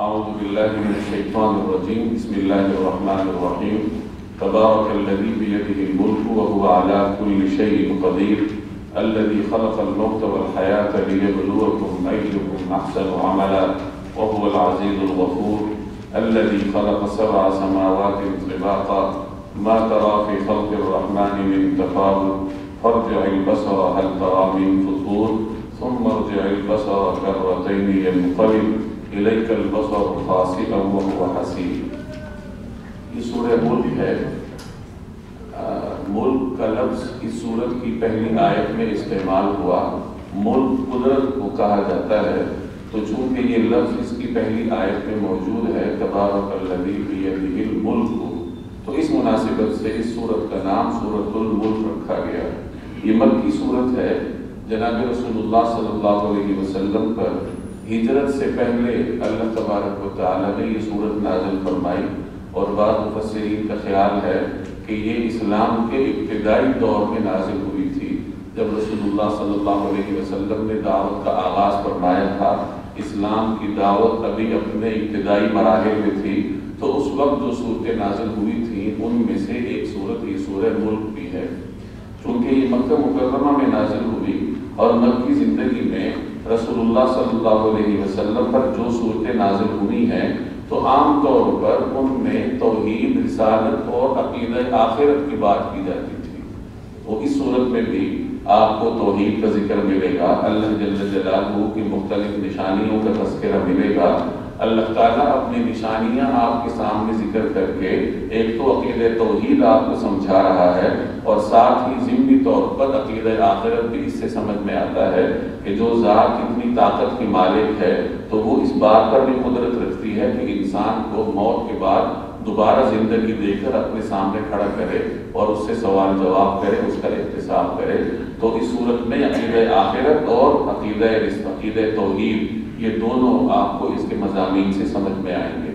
اعوذ باللہ من الشیطان الرجیم بسم اللہ الرحمن الرحیم تبارک الذی بیدہ الملک وهو علی کل شیء قدیر الذی خلق الموت والحیاة لیبلوکم ایکم احسن عملا وهو العزیز الغفور الذي خلق 7 سماوات طباقا ما ترى في خلق الرحمن من تفاوت فارجع البصر هل ترى من فطور ثم ارجع البصر كرتين ينقلب إليك البصر خاسئا وهو حسير. یہ سورہ ملک ہے. ملک کا لفظ اس سورت کی پہلی آیت میں استعمال ہوا. ملک قدرت کو کہا جاتا ہے، تو چونکہ یہ لفظ اس کی پہلی آیت میں موجود ہے تبارک الذی بیدہ الملک، تو اس مناسبت سے اس سورت کا نام سورۃ الملک رکھا گیا. یہ مکی سورت ہے. جناب رسول اللہ صلی اللہ علیہ وسلم پر ہجرت سے پہلے اللہ تبارک و تعالیٰ نے یہ سورت نازل فرمائی، اور بعض مفسرین کا خیال ہے کہ یہ اسلام کے ابتدائی دور میں نازل ہوئی تھی، جب رسول اللہ صلی اللہ علیہ وسلم نے دعوت کا آغاز فرمایا تھا. اسلام کی دعوت ابھی اپنے ابتدائی مراحل میں تھی، تو اس وقت جو صورتیں نازل ہوئی تھیں ان میں سے ایک صورت یہ سورہ ملک بھی ہے. چونکہ یہ مکہ مکرمہ میں نازل ہوئی اور مکی زندگی میں رسول اللہ صلی اللہ علیہ وسلم پر جو صورتیں نازل ہوئی ہیں، تو عام طور پر ان میں توحید، رسالت اور عقیدہ آخرت کی بات کی جاتی تھی. وہ اس صورت میں بھی آپ کو توحید کا ذکر ملے گا، اللہ جل جلالہ کی مختلف نشانیوں کا تذکرہ ملے گا. اللہ تعالیٰ اپنی نشانیاں آپ کے سامنے ذکر کر کے ایک تو عقیدہ توحید آپ کو سمجھا رہا ہے، اور ساتھ ہی ضمنی طور پر عقیدہ آخرت بھی اس سے سمجھ میں آتا ہے کہ جو ذات اتنی طاقت کی مالک ہے تو وہ اس بات پر بھی قدرت رکھتی ہے کہ انسان کو موت کے بعد دوبارہ زندگی دے کر اپنے سامنے کھڑا کرے اور اس سے سوال جواب کرے، اس کا احتساب کرے. تو اس صورت میں عقیدہ آخرت اور عقیدہ توحید یہ دونوں آپ کو اس کے مضامین سے سمجھ میں آئیں گے.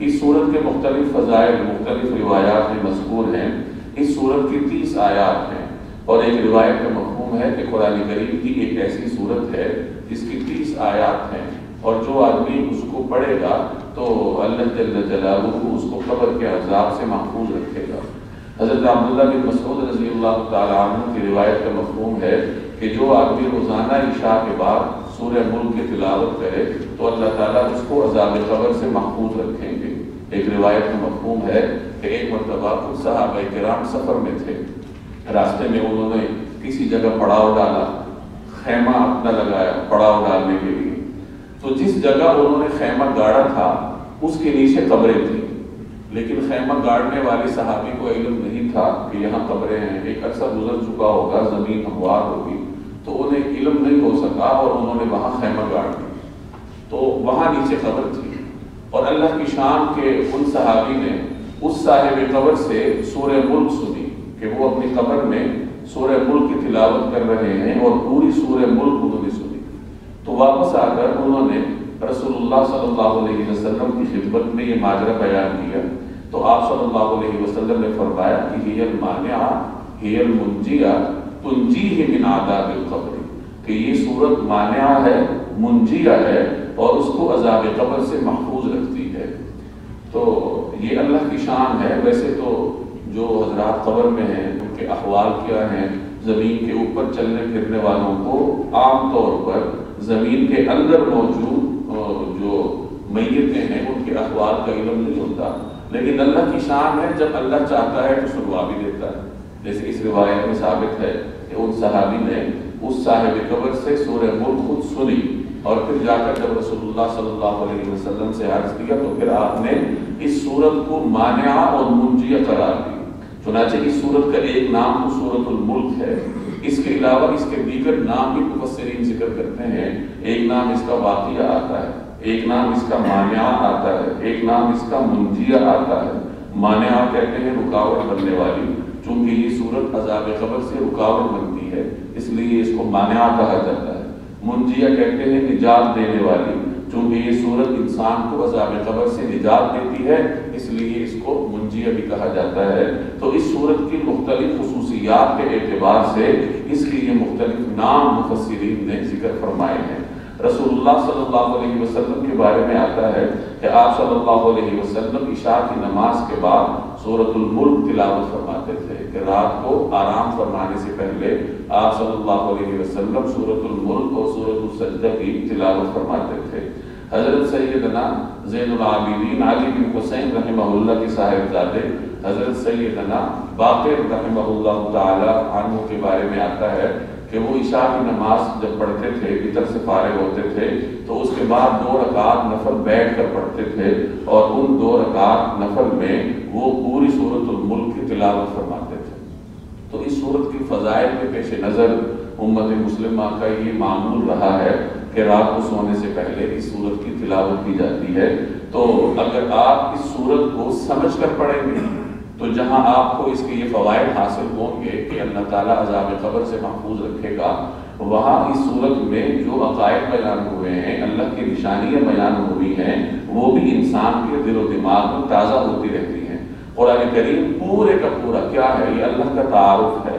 اس صورت کے مختلف فضائل مختلف روایات میں مذکور ہیں. اس صورت کی 30 آیات ہیں، اور ایک روایت کا مفہوم ہے کہ قرآن کریم کی ایک ایسی صورت ہے جس کی 30 آیات ہیں، اور جو آدمی اس کو پڑھے گا تو اللہ جل جلالہ اس کو قبر کے عذاب سے محفوظ رکھے گا. حضرت عبداللہ بن مسعود رضی اللہ تعالیٰ عنہ کی روایت کا مفہوم ہے کہ جو آدمی روزانہ عشاء کے بعد سورہ ملک کی تلاوت کرے تو اللہ تعالیٰ اس کو عذاب قبر سے محفوظ رکھیں گے. ایک روایت کا مفہوم ہے کہ ایک مرتبہ کچھ صحابہ کرام سفر میں تھے. راستے میں انہوں نے کسی جگہ پڑاؤ ڈالا، خیمہ اپنا لگایا پڑاؤ ڈالنے کے لیے. تو جس جگہ انہوں نے خیمہ گاڑا تھا اس کے نیچے قبریں تھیں، لیکن خیمہ گاڑنے والے صحابی کو علم نہیں تھا کہ یہاں قبریں ہیں. ایک عرصہ گزر چکا ہوگا، زمین ہموار ہوگی، تو انہیں علم نہیں ہو سکا اور انہوں نے وہاں خیمہ گاڑ دی. تو وہاں نیچے قبر تھی، اور اللہ کی شان کے ان صحابی نے اس صاحب قبر سے سورہ ملک سنی کہ وہ اپنی قبر میں سورہ ملک کی تلاوت کر رہے ہیں، اور پوری سورہ ملک انہوں نے سنی. تو واپس آ کر انہوں نے رسول اللہ صلی اللہ علیہ وسلم کی خدمت میں یہ ماجرا بیان کیا. تو آپ صلی اللہ علیہ وسلم نے فرمایا کہ ہی المانعہ ہی المنجیہ تنجیہ من عذاب القبر، کہ یہ صورت مانعہ ہے، منجیہ ہے، اور اس کو عذاب قبر سے محفوظ رکھتی ہے. تو یہ اللہ کی شان ہے. ویسے تو جو حضرات قبر میں ہیں ان کے احوال کیا ہیں، زمین کے اوپر چلنے پھرنے والوں کو عام طور پر زمین کے اندر موجود جو میتیں ہیں ان کے احوال کا علم نہیں ہوتا، لیکن اللہ کی شان ہے جب اللہ چاہتا ہے تو سنوا بھی دیتا ہے. جیسے اس روایت میں ثابت ہے کہ ان صحابی نے اس صاحب قبر سے سورہ ملک خود سنی، اور پھر جا کر جب رسول اللہ صلی اللہ علیہ وسلم سے عرض کیا تو پھر آپ نے اس سورت کو مانعہ اور منجیہ قرار دی. چنانچہ اس سورت کا ایک نام تو سورۃ الملک ہے. اس کے علاوہ اس کے دیگر نام بھی مفسرین ذکر کرتے ہیں. ایک نام اس کا واقعہ آتا ہے، ایک نام اس کا مانعہ آتا ہے، ایک نام اس کا منجیہ آتا ہے. مانعہ کہتے ہیں رکاوٹ بننے والی، چونکہ یہ صورت عذاب قبر سے رکاوٹ بنتی ہے اس لیے اس کو مانعہ کہا جاتا ہے. منجیہ کہتے ہیں نجات دینے والی، چونکہ یہ صورت انسان کو عذاب قبر سے نجات دیتی ہے اس لیے اس کو منجیہ بھی کہا جاتا ہے. تو اس صورت کی مختلف خصوصیات کے اعتبار سے اس کے یہ مختلف نام مفسرین نے ذکر فرمائے ہیں. رسول اللہ صلی اللہ علیہ وسلم کے بارے میں آتا ہے کہ آپ صلی اللہ علیہ وسلم عشاء کی نماز کے بعد سورۃ الملک تلاوت فرماتے تھے کہ رات کو آرام فرمانے سے پہلے آپ صلی اللہ علیہ وسلم سورۃ الملک اور سورۃ السجدہ کی تلاوت فرماتے تھے۔ حضرت سیدنا زین العابدین علی بن حسین رحمہ اللہ کی صاحبزادے حضرت سیدنا باقر رحمہ اللہ تعالی عنہ کے بارے میں آتا ہے کہ وہ عشاء کی نماز جب پڑھتے تھے، وتر سے فارغ ہوتے تھے تو اس کے بعد 2 رکعت نفل بیٹھ کر پڑھتے تھے، اور ان 2 رکعت نفل میں وہ پوری سورۃ الملک کی تلاوت فرماتے تھے۔ تو اس سورت کی فضائل کے پیش نظر امت مسلمہ کا یہ معمول رہا ہے کہ رات کو سونے سے پہلے اس سورت کی تلاوت کی جاتی ہے۔ تو اگر آپ اس سورت کو سمجھ کر پڑھیں گے تو جہاں آپ کو اس کے یہ فوائد حاصل ہوں گے کہ اللہ تعالیٰ عذاب قبر سے محفوظ رکھے گا، وہاں اس صورت میں جو عقائد بیان ہوئے ہیں، اللہ کی نشانیاں بیان ہوئی ہیں، وہ بھی انسان کے دل و دماغ میں تازہ ہوتی رہتی ہیں۔ قرآن کریم پورے کا پورا کیا ہے؟ یہ اللہ کا تعارف ہے،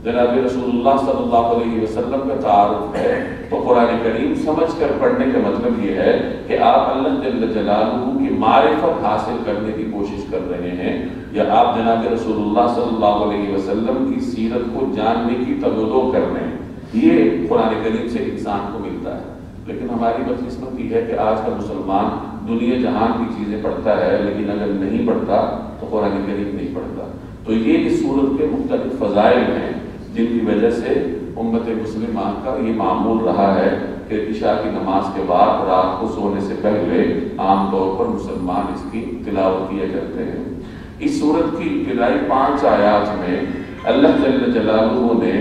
جناب رسول اللہ صلی اللہ علیہ وسلم کا تعارف ہے۔ تو قرآن کریم سمجھ کر پڑھنے کا مطلب یہ ہے کہ آپ اللہ جل جلالہ کی معرفت حاصل کرنے کی کوشش کر رہے ہیں، یا آپ جناب رسول اللہ صلی اللہ علیہ وسلم کی سیرت کو جاننے کی تبدو کر رہے ہیں۔ یہ قرآن کریم سے انسان کو ملتا ہے۔ لیکن ہماری بدقسمتی ہے کہ آج کا مسلمان دنیا جہان کی چیزیں پڑھتا ہے، لیکن اگر نہیں پڑھتا تو قرآن کریم نہیں پڑھتا۔ تو یہ اس صورت کے مختلف فضائل ہیں جن کی وجہ سے امت مسلمہ کا یہ معمول رہا ہے کہ عشاء کی نماز کے بعد رات کو سونے سے پہلے عام طور پر مسلمان اس کی تلاوت کیا کرتے ہیں۔ اس صورت کی ابتدائی 5 آیات میں اللہ جل جلالہ نے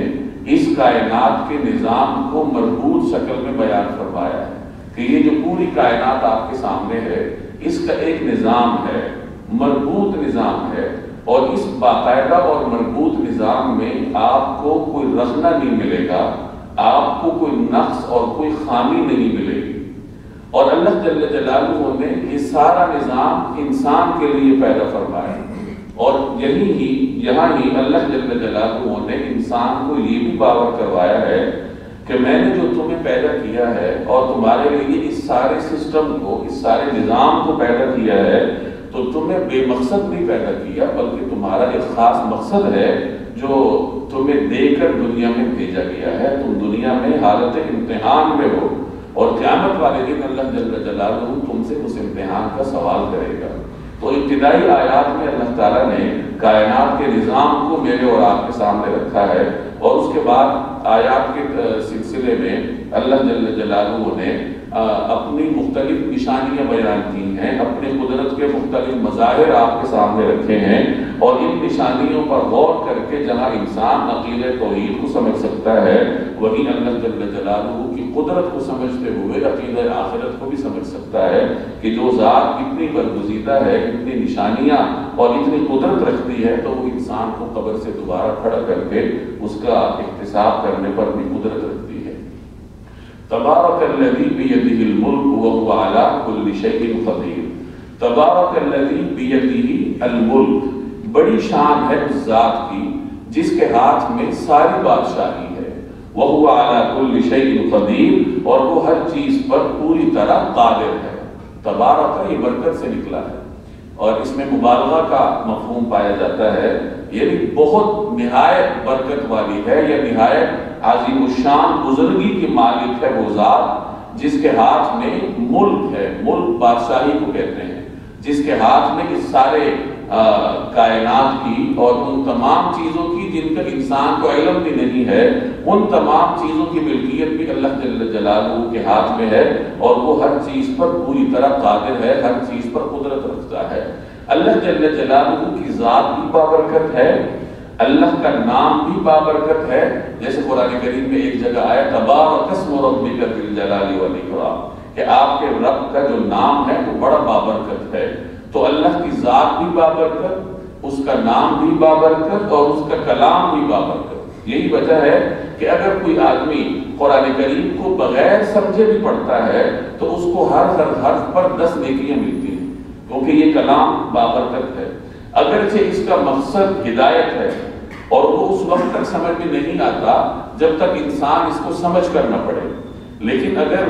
اس کائنات کے نظام کو مربوط شکل میں بیان فرمایا ہے کہ یہ جو پوری کائنات آپ کے سامنے ہے، اس کا ایک نظام ہے، مربوط نظام ہے، اور اس باقاعدہ اور مربوط نظام میں آپ کو کوئی رخنہ نہیں ملے گا، آپ کو کوئی نقص اور کوئی خامی نہیں ملے گی۔ اور اللہ جل جلالہ نے یہ سارا نظام انسان کے لیے پیدا فرمایا، اور یہاں ہی اللہ جل جلالہ نے انسان کو یہ بھی باور کروایا ہے کہ میں نے جو تمہیں پیدا کیا ہے اور تمہارے لیے اس سارے سسٹم کو، اس سارے نظام کو پیدا کیا ہے، تو تمہیں بے مقصد نہیں پیدا کیا، بلکہ تمہارا ایک خاص مقصد ہے جو تمہیں دے کر دنیا میں بھیجا گیا ہے۔ تم دنیا میں حالت امتحان میں ہو، اور قیامت والے دن اللہ جل جلالہ تم سے اس امتحان کا سوال کرے گا۔ تو ابتدائی آیات میں اللہ تعالیٰ نے کائنات کے نظام کو میرے اور آپ کے سامنے رکھا ہے، اور اس کے بعد آیات کے سلسلے میں اللہ جل جلالہ نے اپنی مختلف نشانیاں بیان کی ہیں، اپنی قدرت کے مختلف مظاہر آپ کے سامنے رکھے ہیں، اور ان نشانیوں پر غور کر کے جہاں انسان عقیدہ توحید کو سمجھ سکتا ہے، وہی اللہ جل جلالہ کی قدرت کو سمجھتے ہوئے عقیدہ آخرت کو بھی سمجھ سکتا ہے کہ جو ذات اتنی برگزیدہ ہے، اتنی نشانیاں اور اتنی قدرت رکھتی ہے، تو وہ انسان کو قبر سے دوبارہ کھڑا کر کے اس کا احتساب کرنے پر بھی قدرت رکھتی ہے۔ تبارک الذی بیدہ الملک وہو علی کل شیء قدیر۔ تبارک الذی بیدہ الملک، بڑی شان ہے اس ذات کی جس کے ہاتھ میں ساری بادشاہی ہے، وہو علی کل شیء قدیر، اور وہ ہر چیز پر پوری طرح قادر ہے۔ تبارک یہ برکت سے نکلا ہے، اور اس میں مبالغہ کا مفہوم پایا جاتا ہے، یعنی بہت نہایت برکت والی ہے، یا نہایت عظیم الشان بزرگی کی مالک ہے وہ ذات جس کے ہاتھ میں ملک ہے۔ ملک بادشاہی کو کہتے ہیں، جس کے ہاتھ میں اس سارے کائنات کی اور ان تمام چیزوں کی جن کا انسان کو علم بھی نہیں ہے، ان تمام چیزوں کی ملکیت بھی اللہ جل جلالہ کے ہاتھ میں ہے، اور وہ ہر چیز پر پوری طرح قادر ہے، ہر چیز پر قدرت رکھتا ہے۔ اللہ جل جلالہ کی ذات بھی بابرکت ہے، اللہ کا نام بھی بابرکت ہے، جیسے قرآن کریم میں ایک جگہ آیا تبارک اسم ربک ذی الجلال والاکرام، کہ آپ کے رب کا جو نام ہے وہ بڑا بابرکت ہے۔ تو اللہ کی ذات بھی بابرکت، اس کا نام بھی بابرکت، اور اس کا کلام بھی بابرکت۔ یہی وجہ ہے کہ اگر کوئی آدمی قرآن کریم کو بغیر سمجھے بھی پڑھتا ہے تو اس کو ہر حرف پر 10 نیکیاں ملتی ہیں، کیونکہ یہ کلام بابرکت ہے۔ اگرچہ اس کا مقصد ہدایت ہے، اور وہ اس وقت تک سمجھ میں نہیں آتا جب تک انسان اس کو سمجھ کر نہ پڑے، لیکن اگر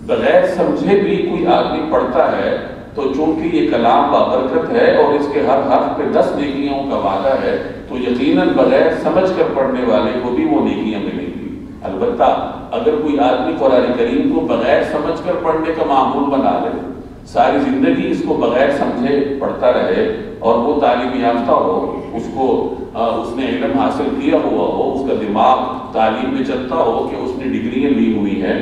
بغیر سمجھے بھی کوئی آدمی پڑھتا ہے تو چونکہ یہ کلام بابرکت ہے اور اس کے ہر حرف پہ 10 نیکیوں کا وعدہ ہے، تو یقیناً بغیر سمجھ کر پڑھنے والے کو بھی وہ نیکیاں ملیں گی۔ البتہ اگر کوئی آدمی قرآن کریم کو بغیر سمجھ کر پڑھنے کا معمول بنا لے، ساری زندگی اس کو بغیر سمجھے پڑھتا رہے اور وہ تعلیم یافتہ ہو، اس نے علم حاصل کیا ہوا ہو، اس کا دماغ تعلیم میں چلتا ہو کہ اس نے ڈگریاں لی ہوئی ہیں،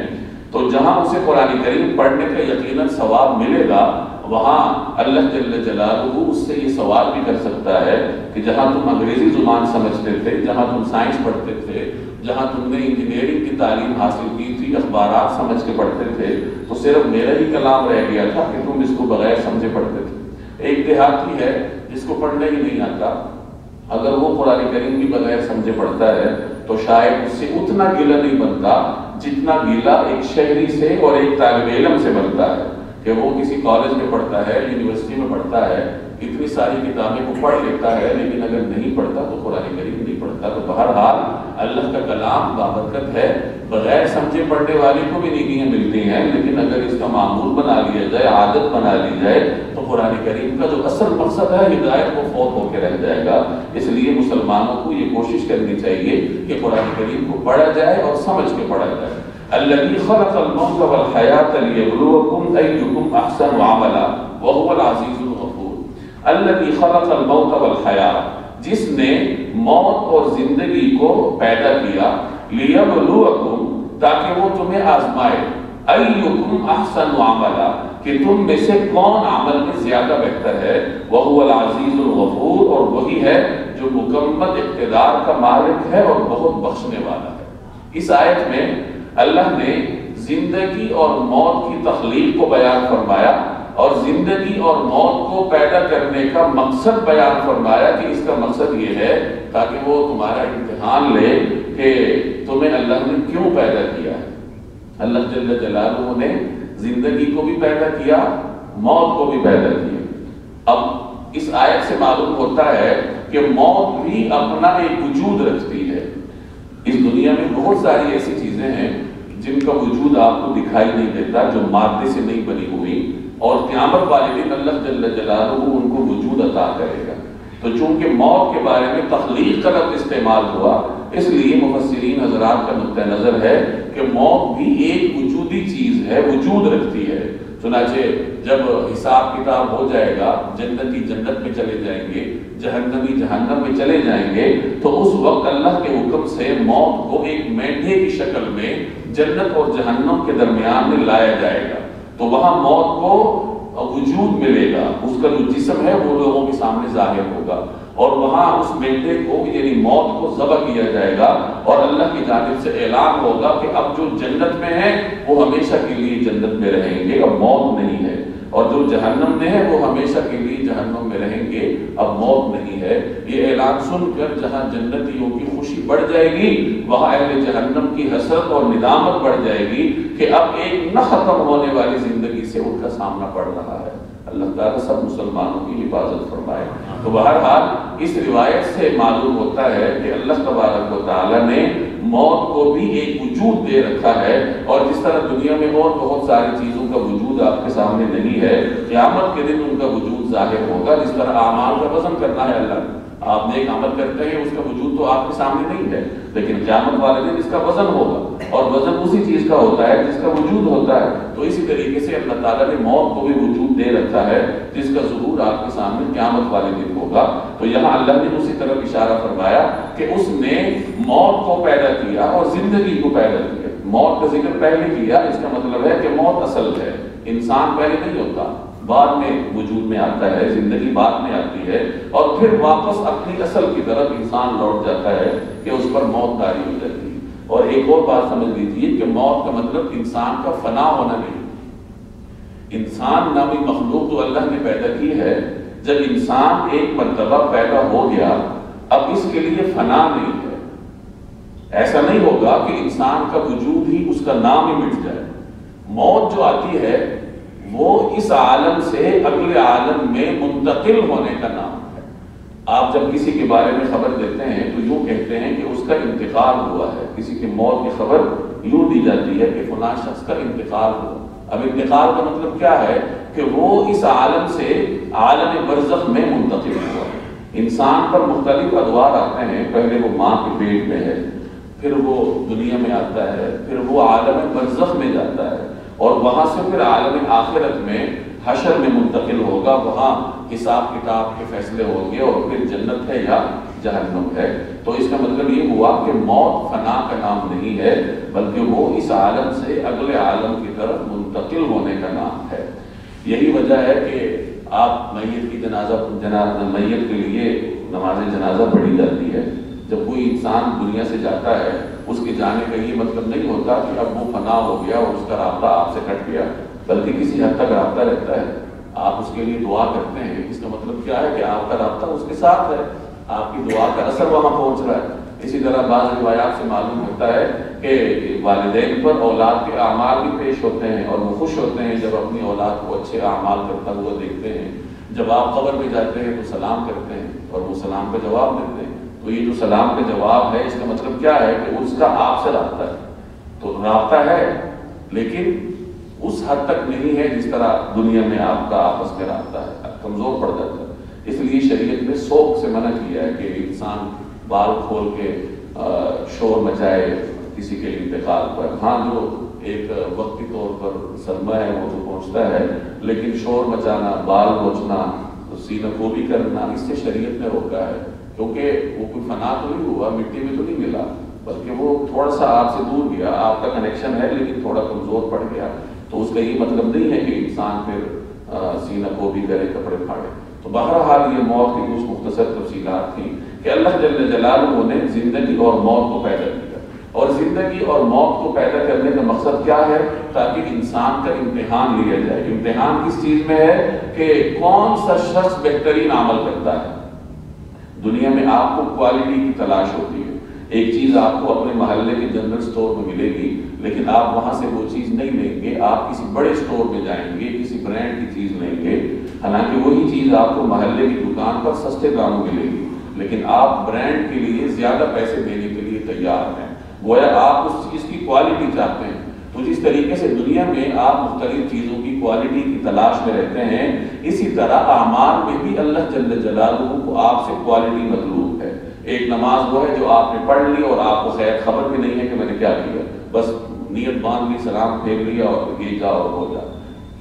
تو جہاں اسے قرآن کریم پڑھنے کا یقیناً ثواب ملے گا، وہاں اللہ جل جلالہ اس سے یہ سوال بھی کر سکتا ہے کہ جہاں تم انگریزی زبان سمجھتے تھے، جہاں تم سائنس پڑھتے تھے، جہاں تم نے انجینئرنگ کی تعلیم حاصل کی تھی، اخبارات سمجھ کے پڑھتے تھے، تو صرف میرا ہی کلام رہ گیا تھا کہ تم اس کو بغیر سمجھے پڑھتے تھے۔ ایک دیہاتی ہے جس کو پڑھنا ہی نہیں آتا، اگر وہ قرآن کریم بھی بغیر سمجھے پڑھتا ہے تو شاید اس سے اتنا گلہ نہیں بنتا جتنا گلہ ایک شہری سے اور ایک طالب علم سے بنتا ہے کہ وہ کسی کالج میں پڑھتا ہے، یونیورسٹی میں پڑھتا ہے، اتنی ساری کتابیں کو پڑھ لیتا ہے، لیکن اگر نہیں پڑھتا تو قرآن کریم نہیں پڑھتا۔ تو بہرحال اللہ کا کلام بابرکت ہے، بغیر سمجھے پڑھنے والے کو بھی نیکیاں ملتی ہیں، لیکن اگر اس کا معمول بنا لیا جائے، عادت بنا لی جائے، تو قرآن کریم کا جو اصل مقصد ہے ہدایت وہ فوت ہو کے رہ جائے گا۔ اس لیے مسلمانوں کو یہ کوشش کرنی چاہیے کہ قرآن کریم کو پڑھا جائے اور سمجھ کے پڑھا جائے۔ الذي خلق الموت والحياة ليبلوكم أيكم أحسن عملا وهو العزيز الغفور۔ الذي خلق الموت والحياة، جس نے موت اور زندگی کو پیدا کیا، ليبلوكم، تاکہ وہ تمہیں آزمائے، أيكم أحسن عملا، کہ تم میں سے کون عمل میں زیادہ بہتر ہے، وهو العزيز الغفور، اور وہی ہے جو مکمل اقتدار کا مالک ہے اور بہت بخشنے والا ہے۔ اس آیت میں اللہ نے زندگی اور موت کی تخلیق کو بیان فرمایا اور زندگی اور موت کو پیدا کرنے کا مقصد بیان فرمایا کہ اس کا مقصد یہ ہے تاکہ وہ تمہارا امتحان لے کہ تمہیں اللہ نے کیوں پیدا کیا ہے۔ اللہ جل جلالہ نے زندگی کو بھی پیدا کیا، موت کو بھی پیدا کیا۔ اب اس آیت سے معلوم ہوتا ہے کہ موت بھی اپنا ایک وجود رکھتی ہے۔ اس دنیا میں بہت ساری ایسی چیزیں ہیں جن کا وجود آپ کو دکھائی نہیں دیتا، جو مادے سے نہیں بنی ہوئی، اور قیامت والے دن اللہ جل جلالہ ان کو وجود عطا کرے گا۔ تو چونکہ موت کے بارے میں تخلیق کا لفظ استعمال ہوا، اس لیے مفسرین حضرات کا نقطہ نظر ہے کہ موت بھی ایک وجودی چیز ہے، وجود رکھتی ہے۔ چنانچہ جب حساب کتاب ہو جائے گا، جنتی جنت میں چلے جائیں گے، جہنمی جہنم میں چلے جائیں گے، تو اس وقت اللہ کے حکم سے موت کو ایک مینڈھے کی شکل میں جنت اور جہنم کے درمیان میں لایا جائے گا، تو وہاں موت کو وجود ملے گا، اس کا جو جسم ہے وہ لوگوں کے سامنے ظاہر ہوگا، اور وہاں اس مینڈھے کو یعنی موت کو ذبح کیا جائے گا، اور اللہ کی جانب سے اعلان ہوگا کہ اب جو جنت میں ہیں وہ ہمیشہ کے لیے جنت میں رہیں گے، اب موت نہیں ہے، اور جو جہنم میں ہے وہ ہمیشہ کے لیے جہنم میں رہیں گے، اب موت نہیں ہے۔ یہ اعلان سن کر جہاں جنتیوں کی خوشی بڑھ جائے گی، وہاں اہل جہنم کی حسرت اور ندامت بڑھ جائے گی کہ اب ایک نہ ختم ہونے والی زندگی سے ان کا سامنا پڑ رہا ہے۔ اللہ تعالیٰ سب مسلمانوں کی حفاظت فرمائے۔ تو بہرحال اس روایت سے معلوم ہوتا ہے کہ اللہ تبارک و تعالیٰ نے موت کو بھی ایک وجود دے رکھا ہے، اور جس طرح دنیا میں اور بہت ساری چیزوں کا وجود آپ کے سامنے نہیں ہے، قیامت کے دن ان کا وجود ظاہر ہوگا۔ جس طرح اعمال کا وزن کرنا ہے اللہ نے، آپ نیک عمل کرتے ہیں، اس کا وجود تو آپ کے سامنے نہیں ہے، لیکن قیامت والے دن اس کا وزن ہوگا، اور وزن اسی چیز کا ہوتا ہے جس کا وجود ہوتا ہے۔ تو اسی طریقے سے اللہ تعالیٰ نے موت کو بھی وجود دے رکھا ہے، جس کا ظہور آپ کے سامنے قیامت والے دن ہوگا۔ تو یہاں اللہ نے اسی طرف اشارہ فرمایا کہ اس نے موت کو پیدا کیا اور زندگی کو پیدا کیا۔ موت کا ذکر پہلے کیا، اس کا مطلب ہے کہ موت اصل ہے، انسان پہلے نہیں ہوتا، بعد میں وجود میں آتا ہے، زندگی بعد میں آتی ہے، اور پھر واپس اپنی اصل کی طرف انسان لوٹ جاتا ہے کہ اس پر موت طاری ہو جاتی ہے۔ اور ایک اور بات سمجھ لیجیے کہ موت کا مطلب انسان کا فنا ہونا نہیں۔ انسان نامی مخلوق تو اللہ نے پیدا کی ہے، جب انسان ایک مرتبہ پیدا ہو گیا، اب اس کے لیے فنا نہیں ہے۔ ایسا نہیں ہوگا کہ انسان کا وجود ہی اس کا نام ہی مٹ جائے۔ موت جو آتی ہے وہ اس عالم سے اگلے عالم میں منتقل ہونے کا نام ہے۔ آپ جب کسی کے بارے میں خبر دیتے ہیں تو یوں کہتے ہیں کہ اس کا انتقال ہوا ہے، کسی کی موت کی خبر یوں دی جاتی ہے کہ فلاں شخص کا انتقال ہوا۔ اب انتقال کا مطلب کیا ہے کہ وہ اس عالم سے عالم برزخ میں منتقل ہوا۔ انسان پر مختلف ادوار آتے ہیں، پہلے وہ ماں کے پیٹ میں ہے، پھر وہ دنیا میں آتا ہے، پھر وہ عالم برزخ میں جاتا ہے، اور وہاں سے پھر عالم آخرت میں حشر میں منتقل ہوگا، وہاں حساب کتاب کے فیصلے ہوں گے، اور پھر جنت ہے یا جہنم ہے۔ تو اس کا مطلب یہ ہوا کہ موت فنا کا نام نہیں ہے، بلکہ وہ اس عالم سے اگلے عالم کی طرف منتقل ہونے کا نام ہے۔ یہی وجہ ہے کہ آپ میت کی میت کے لیے نماز جنازہ پڑھی جاتی ہے۔ جب کوئی انسان دنیا سے جاتا ہے، اس کے جانے کا یہ مطلب نہیں ہوتا کہ اب وہ فنا ہو گیا اور اس کا رابطہ آپ سے کٹ گیا، بلکہ کسی حد تک رابطہ رہتا ہے۔ آپ اس کے لیے دعا کرتے ہیں، اس کا مطلب کیا ہے کہ آپ کا رابطہ اس کے ساتھ ہے، آپ کی دعا کا اثر وہاں پہنچ رہا ہے۔ اسی طرح بعض روایات سے معلوم ہوتا ہے کہ والدین پر اولاد کے اعمال بھی پیش ہوتے ہیں، اور وہ خوش ہوتے ہیں جب اپنی اولاد کو اچھے اعمال کرتا ہوا دیکھتے ہیں۔ جب آپ قبر میں جاتے ہیں تو سلام کرتے ہیں، اور وہ سلام کا جواب دیتے ہیں۔ تو یہ جو سلام کا جواب ہے، اس کا مطلب کیا ہے کہ اس کا آپ سے رابطہ ہے۔ تو رابطہ ہے، لیکن اس حد تک نہیں ہے جس طرح دنیا میں آپ کا آپس میں رابطہ ہے، کمزور پڑ جاتا ہے۔ اس لیے شریعت نے سوگ سے منع کیا ہے کہ انسان بال کھول کے شور مچائے کسی کے انتقال پر۔ ہاں، جو ایک وقتی طور پر صدمہ ہے وہ تو پہنچتا ہے، لیکن شور مچانا، بال نوچنا، سینہ کوبی کرنا، اس سے شریعت نے روکا ہے، کیونکہ وہ کوئی فنا تو نہیں ہوا، مٹی میں تو نہیں ملا، بلکہ وہ تھوڑا سا آپ سے دور گیا، آپ کا کنیکشن ہے لیکن تھوڑا کمزور پڑ گیا۔ تو اس کا یہ مطلب نہیں ہے کہ انسان پھر سینہ کوبی کرے، کپڑے پھاڑے۔ تو بہرحال یہ موت کی کچھ مختصر تفصیلات تھیں کہ اللہ جل جلالہ نے زندگی اور موت کو پیدا کیا، اور زندگی اور موت کو پیدا کرنے کا مقصد کیا ہے؟ تاکہ انسان کا امتحان لیا جائے۔ امتحان کس چیز میں ہے؟ کہ کون سا شخص بہترین عمل کرتا ہے۔ دنیا میں آپ کو کوالٹی کی تلاش ہوتی ہے۔ ایک چیز آپ کو اپنے محلے کے جنرل سٹور میں ملے گی، لیکن آپ وہاں سے وہ چیز نہیں لیں گے، آپ کسی بڑے سٹور میں جائیں گے، کسی برانڈ کی چیز لیں گے، حالانکہ وہی چیز آپ کو محلے کی دکان پر سستے داموں ملے گی، لیکن آپ برانڈ کے لیے زیادہ پیسے دینے کے لیے تیار ہیں، گویا آپ اس چیز کی کوالٹی چاہتے ہیں۔ تو جس طریقے سے دنیا میں آپ مختلف چیزوں کی کوالٹی کی تلاش میں رہتے ہیں، اسی طرح اعمال میں بھی اللہ جل جلالہ کو آپ سے کوالٹی مطلوب ہے۔ ایک نماز وہ ہے جو آپ نے پڑھ لی اور آپ کو خیر خبر بھی نہیں ہے کہ میں نے کیا کیا، بس نیت باندھ لی، سلام پھیر لیا اور یہ جا اور ہو جا۔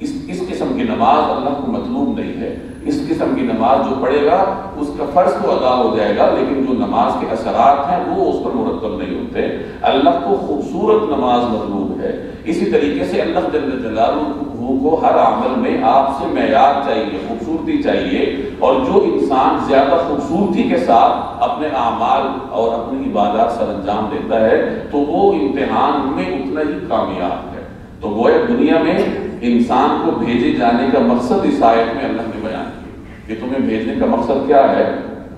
اس قسم کی نماز اللہ کو مطلوب نہیں ہے۔ اس قسم کی نماز جو پڑھے گا اس کا فرض تو ادا ہو جائے گا، لیکن جو نماز کے اثرات ہیں وہ اس پر مرتب نہیں ہوتے۔ اللہ کو خوبصورت نماز مطلوب ہے۔ اسی طریقے سے اللہ جل جلالہ کو ہر عمل میں آپ سے معیار چاہیے، خوبصورتی چاہیے، اور جو انسان زیادہ خوبصورتی کے ساتھ اپنے اعمال اور اپنی عبادات سر انجام دیتا ہے تو وہ امتحان میں اتنا ہی کامیاب ہے۔ تو گویا دنیا میں انسان کو بھیجے جانے کا مقصد اس آیت میں اللہ نے بیان کیا کہ تمہیں بھیجنے کا مقصد کیا ہے؟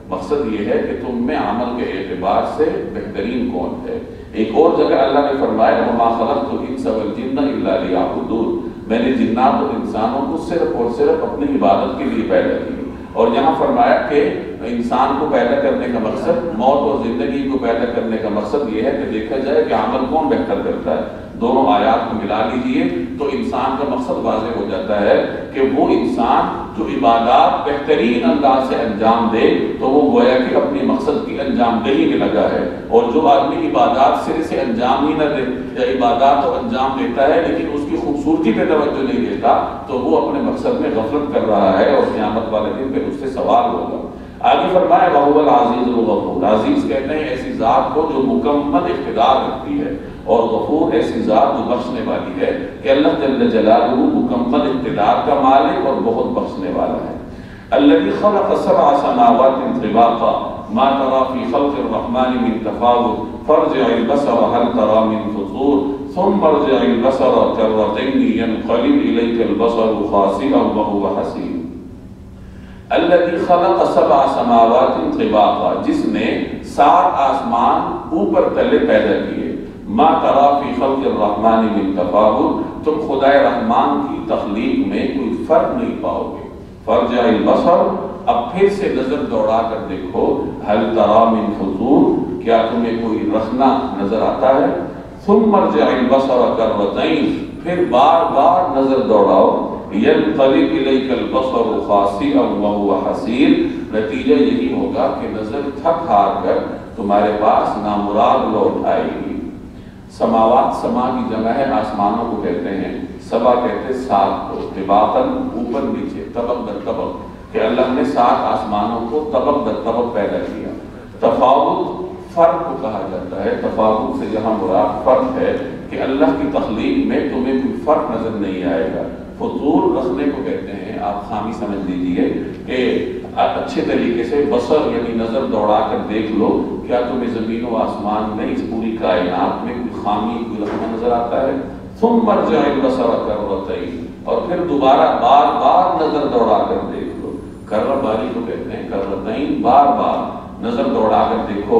مقصد یہ ہے کہ تم میں عمل کے اعتبار سے بہترین کون ہے۔ ایک اور جگہ اللہ نے فرمایا وَمَا خَلَقْتُ الْإِنسَ وَالْجِنَّ إِلَّا لِيَعْبُدُونِ، میں نے جنات اور انسانوں کو صرف اور صرف اپنی عبادت کے لیے پیدا کیا۔ اور یہاں فرمایا کہ انسان کو پیدا کرنے کا مقصد، موت اور زندگی کو پیدا کرنے کا مقصد یہ ہے کہ دیکھا جائے کہ عمل کون بہتر کرتا ہے۔ دونوں آیات کو ملا لیجئے تو انسان کا مقصد واضح ہو جاتا ہے کہ وہ انسان جو عبادات بہترین انداز سے انجام دے تو وہ گویا کہ اپنے مقصد کی انجام دہی میں لگا ہے، اور جو آدمی عبادات سرے سے انجام ہی نہ دے یا عبادات تو انجام دیتا ہے لیکن اس کی خوبصورتی پہ توجہ نہیں دیتا تو وہ اپنے مقصد میں غفلت کر رہا ہے، اور قیامت والے دن پہ اس سے سوال ہوگا۔ آگے فرمایا وَهُوَ الْعَزِيزُ الْغَفُورُ، عزیز کہتے ہیں ایسی ذات کو جو مکمل اقتدار رکھتی ہے، اور غفور ایسی ذات جو بخشنے والی ہے کہ اللہ جل جلالہ مکمل اقتدار کا مالک اور بہت بخشنے والا ہے۔ الذی خلق سبع سماوات طباقا ما ترى في خلق الرحمن من تفاوت فارجع البصر هل ترى من فطور ثم ارجع البصر كرتين ينقلب إليك البصر خاسئا وهو حسير۔ الذی خلق سبع سماوات طباقا، جس نے 7 آسمان اوپر تلے پیدا کیے۔ ما ترى في خلق الرحمن من تفاوت، تم خدائے رحمان کی تخلیق میں کوئی فرق نہیں پاؤ گے۔ فرجع البصر، اب پھر سے نظر دوڑا کر دیکھو، هل ترى من فطور، کیا تمہیں کوئی رخنا نظر آتا ہے؟ ثم ارجع البصر كرتين، پھر بار بار نظر دوڑاؤ، ينقلب إليك البصر خاسئا وهو حسير، نتیجہ یہی ہوگا کہ نظر تھک ہار کر تمہارے پاس نامراد لوٹ آئے گی۔ سماوات، سما کی جمع ہے آسمانوں کو کہتے ہیں، سبا کہتے ہیں سات کو، طباقاً اوپر نیچے، طبق در طبق، کہ اللہ نے 7 آسمانوں کو طبق در طبق پیدا کیا۔ تفاوت فرق کو کہا جاتا ہے، تفاوت سے جہاں مراد فرق ہے کہ اللہ کی تخلیق میں تمہیں کوئی فرق نظر نہیں آئے گا۔ فطور رکھنے کو کہتے ہیں، آپ خامی سمجھ لیجئے کہ اچھے طریقے سے بصر یعنی نظر دوڑا کر دیکھ لو، کیا تمہیں زمین و آسمان میں اس پوری کائنات میں کوئی خامی، کوئی رقم نظر آتا ہے؟ ثم ارجع البصر کرتین، اور پھر دوبارہ بار بار نظر دوڑا کر دیکھ لو، کرہ باری کو کہتے ہیں، کرتین بار بار نظر دوڑا کر دیکھو،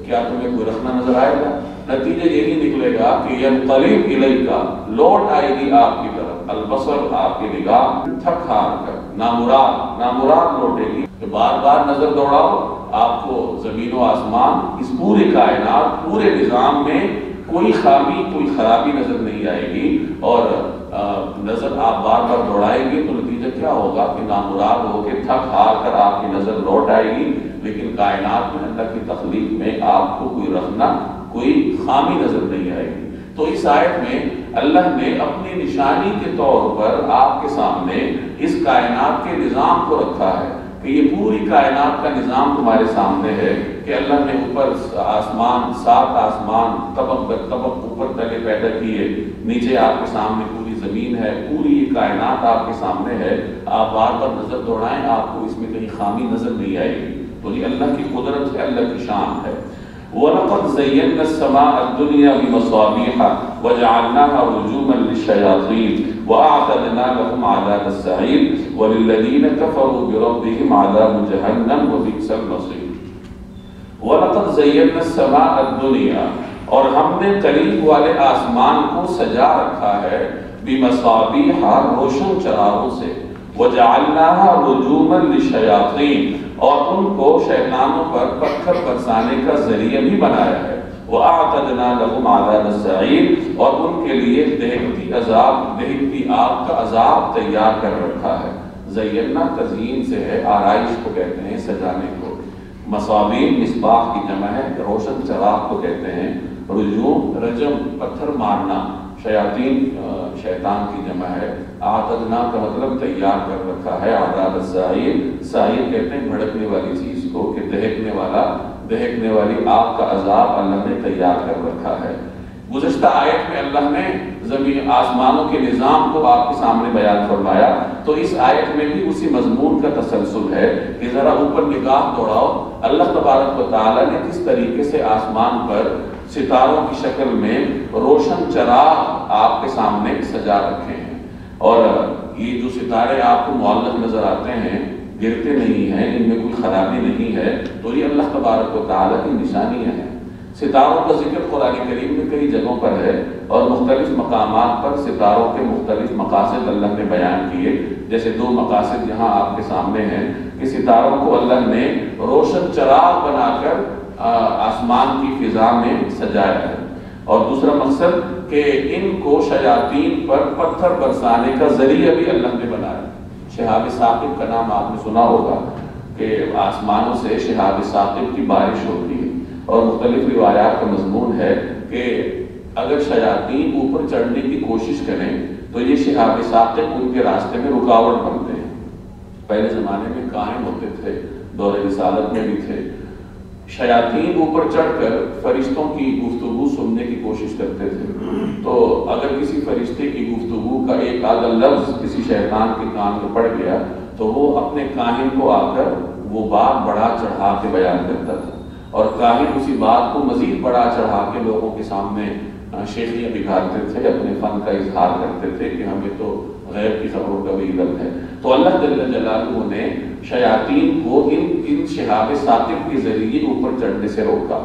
کیا تمہیں کوئی رکھنا نظر آئے گا؟ نتیجہ یہی نکلے گا کہ ینقلب الیک، لوٹ آئے گی آپ کی طرف، البصر آپ کی نگاہ تھک ہار کر، نامراد لوٹے گی کہ بار بار نظر دوڑاؤ، آپ کو زمین و آسمان، اس پوری کائنات، پورے نظام میں کوئی خامی، کوئی خرابی نظر نہیں آئے گی، اور نظر آپ بار بار دوڑائیں گے تو نتیجہ کیا ہوگا کہ نامراد ہو کے تھک ہار کر آپ کی نظر لوٹ آئے گی، لیکن کائنات میں اللہ کی تخلیق میں آپ کو کوئی رکھنا، کوئی خامی نظر نہیں آئے گی۔ تو اس آیت میں اللہ نے اپنی نشانی کے طور پر آپ کے سامنے اس کائنات کے نظام کو رکھا ہے کہ یہ پوری کائنات کا نظام تمہارے سامنے ہے کہ اللہ نے اوپر آسمان، 7 آسمان طبق در طبق اوپر تلے پیدا کیے، نیچے آپ کے سامنے پوری زمین ہے، پوری یہ کائنات آپ کے سامنے ہے، آپ بار بار نظر دوڑائیں، آپ کو اس میں کہیں خامی نظر نہیں آئے گی۔ تو یہ اللہ کی قدرت ہے، اللہ کی شان ہے۔ وَلَقَدْ زَيَّنَّا السَّمَاءَ الدُّنْيَا بِمَصَابِيحَ وَجَعَلْنَاهَا رُجُومًا لِلشَّيَاطِينِ وَأَعْتَدْنَا لَهُمْ عَذَابَ السَّعِيرِ وَلِلَّذِينَ كَفَرُوا بِرَبِّهِمْ عَذَابُ جَهَنَّمَ وَبِئْسَ الْمَصِيرُ۔ وَلَقَدْ زَيَّنَّا السَّمَاءَ الدُّنْيَا، اور ہم نے قریب والے آسمان کو سجا رکھا ہے، بِمَصَابِيحَ روشن چراغوں سے، وَجَعَلْنَاهَا رُجُومًا لِلشَّيَاطِينِ اور ان کو شیطانوں پر پتھر برسانے کا ذریعہ بھی بنایا ہے، وَأَعْتَدْنَا لَهُمْ عَذَابَ السَّعِيرِ اور ان کے لیے دہکتی آگ کا عذاب تیار کر رکھا ہے۔ زینا تزیین سے ہے، آرائش کو کہتے ہیں، سجانے کو۔ مصابیح مصباح کی جمع ہے، روشن چراغ کو کہتے ہیں۔ رجوم رجم پتھر مارنا، شیاطین شیطان کی جمع ہے۔ اعتدنا کا مطلب تیار کر رکھا ہے۔ عذاب السعیر، سعیر کہتے ہیں بھڑکنے والی چیز کو، کہ دہکنے والی آگ کا عذاب اللہ نے تیار کر رکھا ہے۔ گزشتہ آیت میں اللہ نے زمین آسمانوں کے نظام کو آپ کے سامنے بیان فرمایا، تو اس آیت میں بھی اسی مضمون کا تسلسل ہے کہ ذرا اوپر نگاہ دوڑاؤ، اللہ تبارک و تعالیٰ نے کس طریقے سے آسمان پر ستاروں کی شکل میں روشن چراغ آپ کے سامنے سجا رکھے ہیں، اور یہ جو ستارے آپ کو معلق نظر آتے ہیں، گرتے نہیں ہیں، ان میں کوئی خرابی نہیں ہے، تو یہ اللہ تبارک و تعالیٰ کی نشانیاں ہیں۔ ستاروں کا ذکر قرآن کریم میں کئی جگہوں پر ہے، اور مختلف مقامات پر ستاروں کے مختلف مقاصد اللہ نے بیان کیے۔ جیسے 2 مقاصد یہاں آپ کے سامنے ہیں کہ ستاروں کو اللہ نے روشن چراغ بنا کر آسمان کی فضا میں سجایا ہے، اور دوسرا مقصد کہ ان کو شیاطین پر پتھر برسانے کا ذریعہ بھی اللہ نے بنایا۔ شہاب ثاقب کا نام آپ نے سنا ہوگا کہ آسمانوں سے شہاب ثاقب کی بارش ہوتی ہے، اور مختلف روایات کا مضمون ہے کہ اگر شیاطین اوپر چڑھنے کی کوشش کریں تو یہ شہاب ثاقب ان کے راستے میں رکاوٹ بنتے ہیں۔ پہلے زمانے میں قائم ہوتے تھے، دور رسالت میں بھی تھے۔ شیاطین اوپر چڑھ کر فرشتوں کی گفتگو سننے کی کوشش کرتے تھے، تو اگر کسی فرشتے کی گفتگو کا ایک آدھا لفظ کسی شیطان کے کان میں پڑ گیا تو وہ اپنے کاہن کو آ کر وہ بات بڑھا چڑھا کے بیان کرتا تھا، اور کاہن اسی بات کو مزید بڑھا چڑھا کے لوگوں کے سامنے شیخیاں بکھارتے تھے، اپنے فن کا اظہار کرتے تھے کہ ہمیں تو غیب کی خبروں کا بھی علم ہے۔ تو اللہ جل جلالہ نے شیاطین کو ان شہاب ثاقب کے ذریعے اوپر چڑھنے سے روکا۔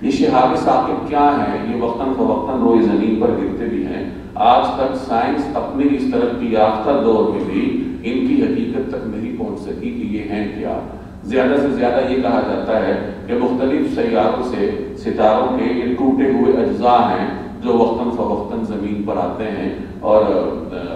یہ شہاب ثاقب کیا ہیں؟ یہ وقتاً فوقتاً روئے زمین پر گرتے بھی ہیں۔ آج تک سائنس اپنے اس ترقی یافتہ دور میں بھی ان کی حقیقت تک نہیں پہنچ سکی کہ یہ ہیں کیا۔ زیادہ سے زیادہ یہ کہا جاتا ہے کہ مختلف سیاروں سے ستاروں کے یہ ٹوٹے ہوئے اجزاء ہیں جو وقتاً فوقتاً زمین زمین پر آتے ہیں اور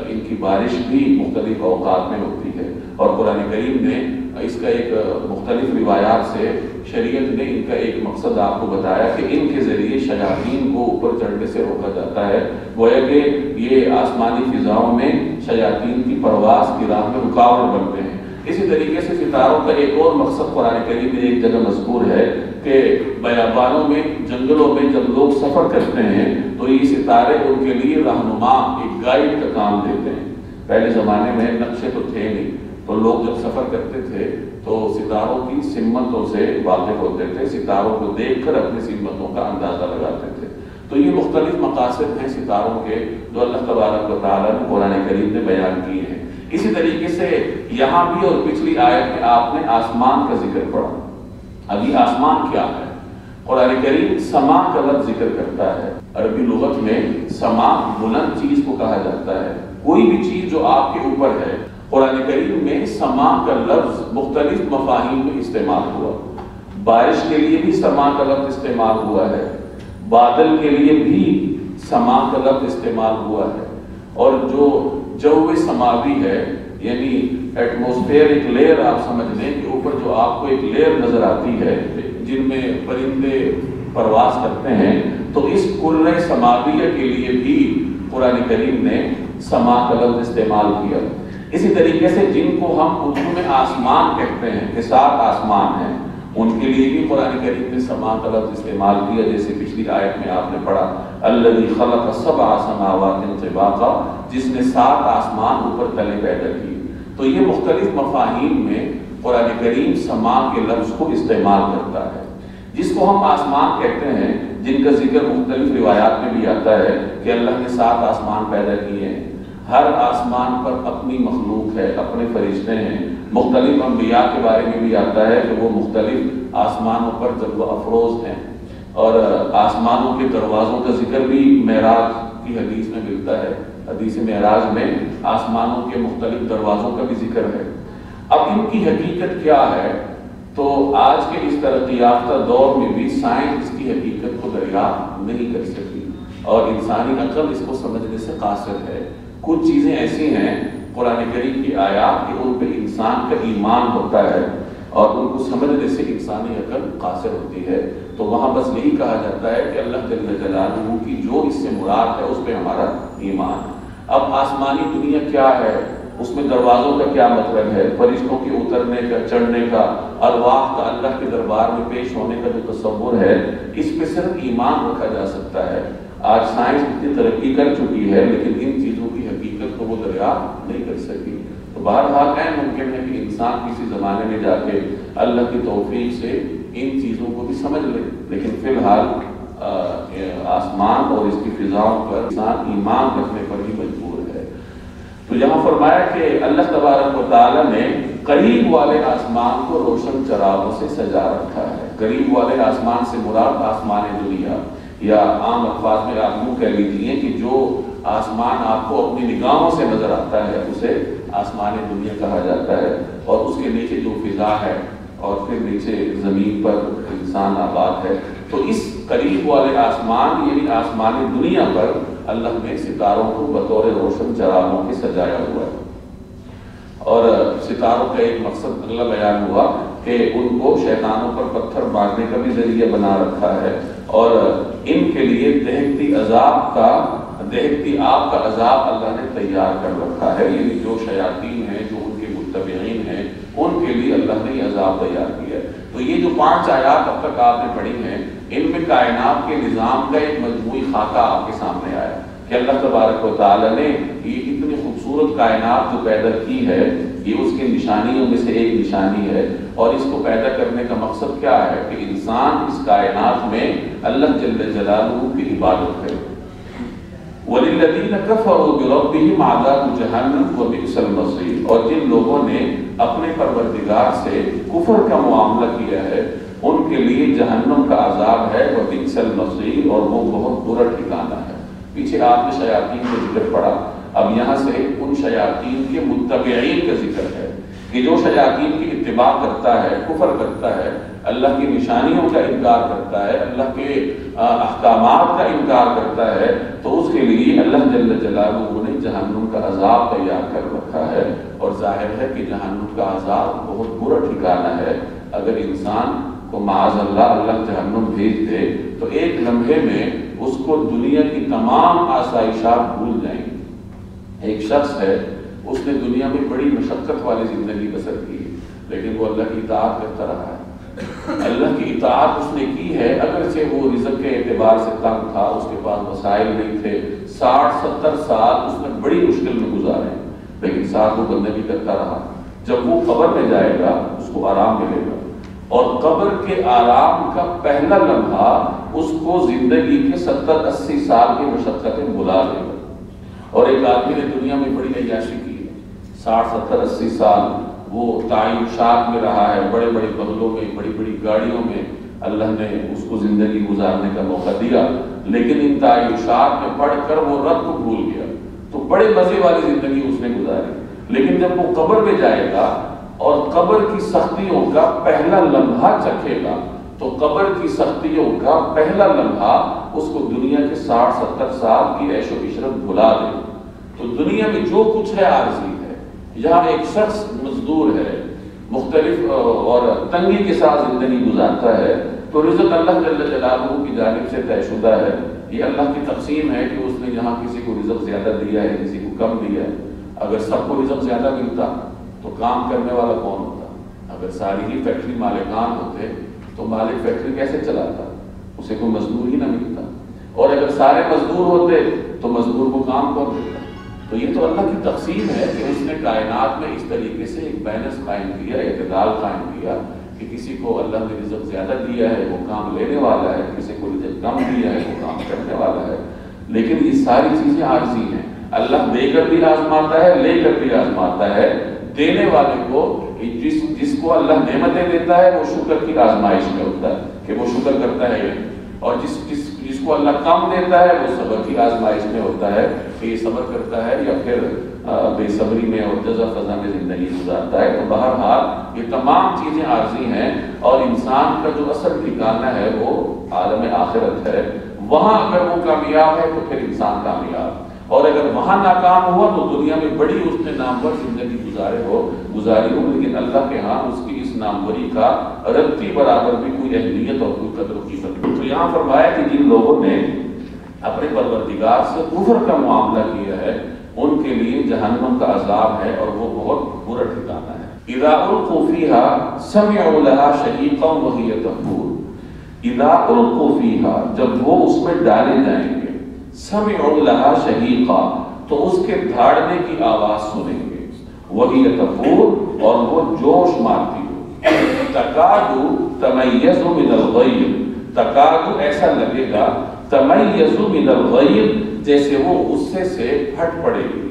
ان کی بارش بھی مختلف اوقات میں ہوتی ہے، اور قرآن کریم نے اس کا ایک مختلف روایات سے شریعت نے ان کا ایک مقصد آپ کو بتایا کہ ان کے ذریعے شیاطین کو اوپر چڑھنے سے روکا جاتا ہے، گویا کہ یہ آسمانی فضاؤں میں شیاطین کی پرواز کی راہ میں رکاوٹ بنتے ہیں۔ اسی طریقے سے ستاروں کا ایک اور مقصد قرآن کریم میں ایک جگہ مذکور ہے کہ بیابانوں میں، جنگلوں میں جب لوگ سفر کرتے ہیں تو یہ ستارے ان کے لیے رہنما، ایک گائیڈ کا کام دیتے ہیں۔ پہلے زمانے میں نقشے تو تھے نہیں، تو لوگ جب سفر کرتے تھے تو ستاروں کی سمتوں سے واقف ہوتے تھے، ستاروں کو دیکھ کر اپنی سمتوں کا اندازہ لگاتے تھے۔ تو یہ مختلف مقاصد ہیں ستاروں کے جو اللہ تبارک و تعالیٰ نے قرآن کریم میں بیان کیے ہیں۔ اسی طریقے سے یہاں بھی اور پچھلی آیت میں آپ نے آسمان کا ذکر پڑھا۔ ابھی آسمان کیا ہے؟ قرآن کریم سما کا لفظ ذکر کرتا ہے۔ عربی لغت میں سما بلند چیز کو کہا جاتا ہے، کوئی بھی چیز جو آپ کے اوپر ہے۔ قرآن کریم میں سما کا لفظ مختلف مفاہیم میں استعمال ہوا۔ بارش کے لیے بھی سما کا لفظ استعمال ہوا ہے، بادل کے لیے بھی سما کا لفظ استعمال ہوا ہے، اور جو جو سماوی ہے یعنی ایٹماسفیئر، ایک لیئر آپ سمجھ لیں کہ اوپر جو آپ کو ایک لیئر نظر آتی ہے جن میں پرندے پرواز کرتے ہیں، تو اس کرۂ سماویہ کے لیے بھی قرآن کریم نے سما کا لفظ استعمال کیا۔ اسی طریقے سے جن کو ہم اردو میں آسمان کہتے ہیں کہ 7 آسمان ہیں، ان کے لیے بھی قرآن کریم نے سما کا لفظ استعمال کیا، جیسے پچھلی آیت میں آپ نے پڑھا الذی خلق 7 سماوات طباقا، جس نے 7 آسمان اوپر تلے پیدا کیے۔ تو یہ مختلف مفاہیم میں قرآن کریم سما کے لفظ کو استعمال کرتا ہے۔ جس کو ہم آسمان کہتے ہیں، جن کا ذکر مختلف روایات میں بھی آتا ہے کہ اللہ نے 7 آسمان پیدا کیے ہیں، ہر آسمان پر اپنی مخلوق ہے، اپنے فرشتے ہیں۔ مختلف انبیاء کے بارے میں بھی آتا ہے کہ وہ مختلف آسمانوں پر جلوہ افروز ہیں، اور آسمانوں کے دروازوں کا ذکر بھی معراج کی حدیث میں ملتا ہے۔ حدیث معراج میں آسمانوں کے مختلف دروازوں کا بھی ذکر ہے۔ اب ان کی حقیقت کیا ہے؟ تو آج کے اس ترقی یافتہ دور میں بھی سائنس اس کی حقیقت کو دریافت نہیں کر سکی، اور انسانی عقل اس کو سمجھنے سے قاصر ہے۔ کچھ چیزیں ایسی ہیں قرآن کریم کی آیات کہ ان پہ انسان کا ایمان ہوتا ہے اور ان کو سمجھنے سے انسانی عقل قاصر ہوتی ہے، تو وہاں بس یہی کہا جاتا ہے کہ اللہ جل جلالہ کی جو اس سے مراد ہے اس پہ ہمارا ایمان۔ اب آسمانی دنیا کیا ہے، اس میں دروازوں کا کیا مطلب ہے، فرشتوں کے اترنے کا، چڑھنے کا، ارواح کا اللہ کے دربار میں پیش ہونے کا جو تصور ہے، اس پہ صرف ایمان رکھا جا سکتا ہے۔ آج سائنس اتنی ترقی کر چکی ہے لیکن ان چیزوں کی حقیقت کو وہ دریافت نہیں کر سکی۔ تو بہرحال ممکن ہے کہ انسان کسی زمانے میں جا کے اللہ کی توفیق سے ان چیزوں کو بھی سمجھ لے، لیکن فی الحال آسمان اور اس کی فضاؤں پر انسان ایمان رکھنے پر ہی مجبور ہے۔ تو یہاں فرمایا کہ اللہ تبارک و تعالیٰ نے قریب والے آسمان کو روشن چراغوں سے سجا رکھا ہے۔ قریب والے آسمان سے مراد آسمان دنیا، یا عام الفاظ میں آپ یوں کہہ لیجیے کہ جو آسمان آپ کو اپنی نگاہوں سے نظر آتا ہے اسے آسمان دنیا کہا جاتا ہے، اور اس کے نیچے جو فضا ہے اور پھر نیچے زمین پر انسان آباد ہے۔ تو اس قریب والے آسمان یعنی آسمان دنیا پر اللہ نے ستاروں کو بطور روشن چراغوں کے سجایا ہوا ہے، اور ستاروں کا ایک مقصد اگلا بیان ہوا کہ ان کو شیطانوں پر پتھر مارنے کا بھی ذریعہ بنا رکھا ہے، اور ان کے لیے دہکتی آگ کا عذاب اللہ نے تیار کر رکھا ہے۔ یعنی جو شیاطین ہیں، جو ان کے متبعین ہیں، ان کے لیے اللہ نے یہ عذاب تیار کیا ہے۔ تو یہ جو 5 آیات اب تک آپ نے پڑھی ہیں، ان میں کائنات کے نظام کا ایک مجموعی خاکہ آپ کے سامنے آیا کہ اللہ تبارک و تعالیٰ نے یہ اتنی خوبصورت کائنات جو پیدا کی ہے، یہ اس کی نشانیوں میں سے ایک نشانی ہے، اور اس کو پیدا کرنے کا مقصد کیا ہے کہ انسان اس کائنات میں اللہ جل جلالہ کی عبادت کرے۔ وَلِلَّذِينَ كَفَرُوا بِرَبِّهِمْ عَذَابُ جَهَنَّمَ وَبِئْسَ الْمَصِيرُ، اور جن لوگوں نے اپنے پروردگار سے کفر کا معاملہ کیا ہے ان کے لیے جہنم کا عذاب ہے، وَبِئْسَ الْمَصِيرُ، اور وہ بہت برا ٹھکانہ ہے۔ پیچھے آپ نے شیاطین کا ذکر پڑھا، اب یہاں سے ان شیاطین کے متبعین کا ذکر ہے کہ جو شیاطین کی اتباع کرتا ہے، کفر کرتا ہے، اللہ کی نشانیوں کا انکار کرتا ہے، اللہ کے احکامات کا انکار کرتا ہے، تو اس کے لیے اللہ جل جلالہ نے جہنم کا عذاب تیار کر رکھا ہے۔ اور ظاہر ہے کہ جہنم کا عذاب بہت برا ٹھکانہ ہے۔ اگر انسان کو معاذ اللہ جہنم بھیج دے تو ایک لمحے میں اس کو دنیا کی تمام آسائشات بھول جائیں گے۔ ایک شخص ہے، اس نے دنیا میں بڑی مشقت والی زندگی بسر کی ہے، لیکن وہ اللہ کی اطاعت کرتا رہا ہے۔ اللہ کی اطاعت اس نے کی ہے، اگرچہ وہ رزق کے اعتبار سے تنگ تھا، اس کے پاس وسائل نہیں تھے، 60-70 سال اس نے بڑی مشکل میں گزارے، لیکن ساتھ وہ بندگی کرتا رہا۔ جب وہ قبر میں جائے گا اس کو آرام ملے گا، اور قبر کے آرام کا پہلا لمحہ اس کو زندگی کے 70-80 سال کی مشقتیں بلا دے گا۔ اور ایک آدمی نے دنیا میں بڑی عیاشی کی ہے، 60-70-80 سال وہ تعیشات میں رہا ہے، بڑے بڑے بنگلوں میں، بڑی بڑی گاڑیوں میں اللہ نے اس کو زندگی گزارنے کا موقع دیا، لیکن ان تعیشات میں پڑھ کر وہ رب کو بھول گیا، تو بڑے مزے والی زندگی اس نے گزاری۔ لیکن جب وہ قبر میں جائے گا اور قبر کی سختیوں کا پہلا لمحہ چکھے گا، تو قبر کی سختیوں کا پہلا لمحہ اس کو دنیا کے 60-70 سال کی عیش و عشرت بھلا دے۔ تو دنیا میں جو کچھ ہے عارضی ہے۔ یہاں ایک شخص مزدور ہے، مختلف اور تنگی کے ساتھ زندگی گزارتا ہے، تو رزق اللہ جل جلالہ کی جانب سے طے شدہ ہے۔ یہ اللہ کی تقسیم ہے کہ اس نے یہاں کسی کو رزق زیادہ دیا ہے، کسی کو کم دیا ہے۔ اگر سب کو رزق زیادہ ملتا تو کام کرنے والا کون ہوتا؟ اگر ساری ہی فیکٹری مالکان ہوتے تو مالک فیکٹری کیسے چلاتا؟ اسے کوئی مزدور ہی نہ ملتا۔ اور اگر سارے مزدور ہوتے تو مزدور کو کام کون دیتا؟ تو یہ تو اللہ کی تقسیم ہے کہ اس نے کائنات میں اس طریقے سے ایک بیلنس قائم کیا، اعتدال قائم کیا کہ کسی کو اللہ نے رزق زیادہ دیا ہے وہ کام لینے والا ہے، کسی کو رزق کم دیا ہے وہ کام کرنے والا ہے۔ لیکن یہ ساری چیزیں عارضی ہیں۔ اللہ دے کر بھی آزماتا ہے، لے کر بھی آزماتا ہے۔ دینے والے کو جس کو اللہ نعمتیں دیتا ہے وہ شکر کی آزمائش میں ہوتا ہے کہ وہ شکر کرتا ہے، اور جس کو اللہ کم دیتا ہے وہ صبر کی آزمائش میں ہوتا ہے کہ یہ صبر کرتا ہے یا پھر بے صبری میں اور جزا فضا میں زندگی گزارتا ہے۔ تو بہرحال یہ تمام چیزیں عارضی ہیں، اور انسان کا جو اصل ٹھکانہ ہے وہ عالم آخرت ہے۔ وہاں اگر وہ کامیاب ہے تو پھر انسان کامیاب، اور اگر وہاں ناکام ہوا تو دنیا میں بڑی اس نے نامور زندگی گزاری ہو، لیکن اللہ کے ہاں اس کی اس ناموری کا رتی برابر بھی کوئی اہمیت اور کوئی قدر و قیمت نہیں۔ تو یہاں فرمایا کہ جن لوگوں نے اپنے پروردگار سے کفر کا معاملہ کیا ہے ان کے لیے جہنم کا عذاب ہے، اور وہ بہت برا ٹھکانہ ہے۔ اذا القوا فیہا سمعوا لہا شہیقا وہی تفور۔ اذا القوا فیہا، جب وہ اس میں ڈالے جائیں گے، سمعوا لہا شہیقا، تو اس کے دھاڑنے کی آواز سنیں گے، وہی تفور، اور وہ جوش مارتی ہو، تکادو تمیز من الغیظ، تکادو ایسا لگے گا، تمیز من الغیظ جیسے وہ غصے سے پھٹ پڑے گی۔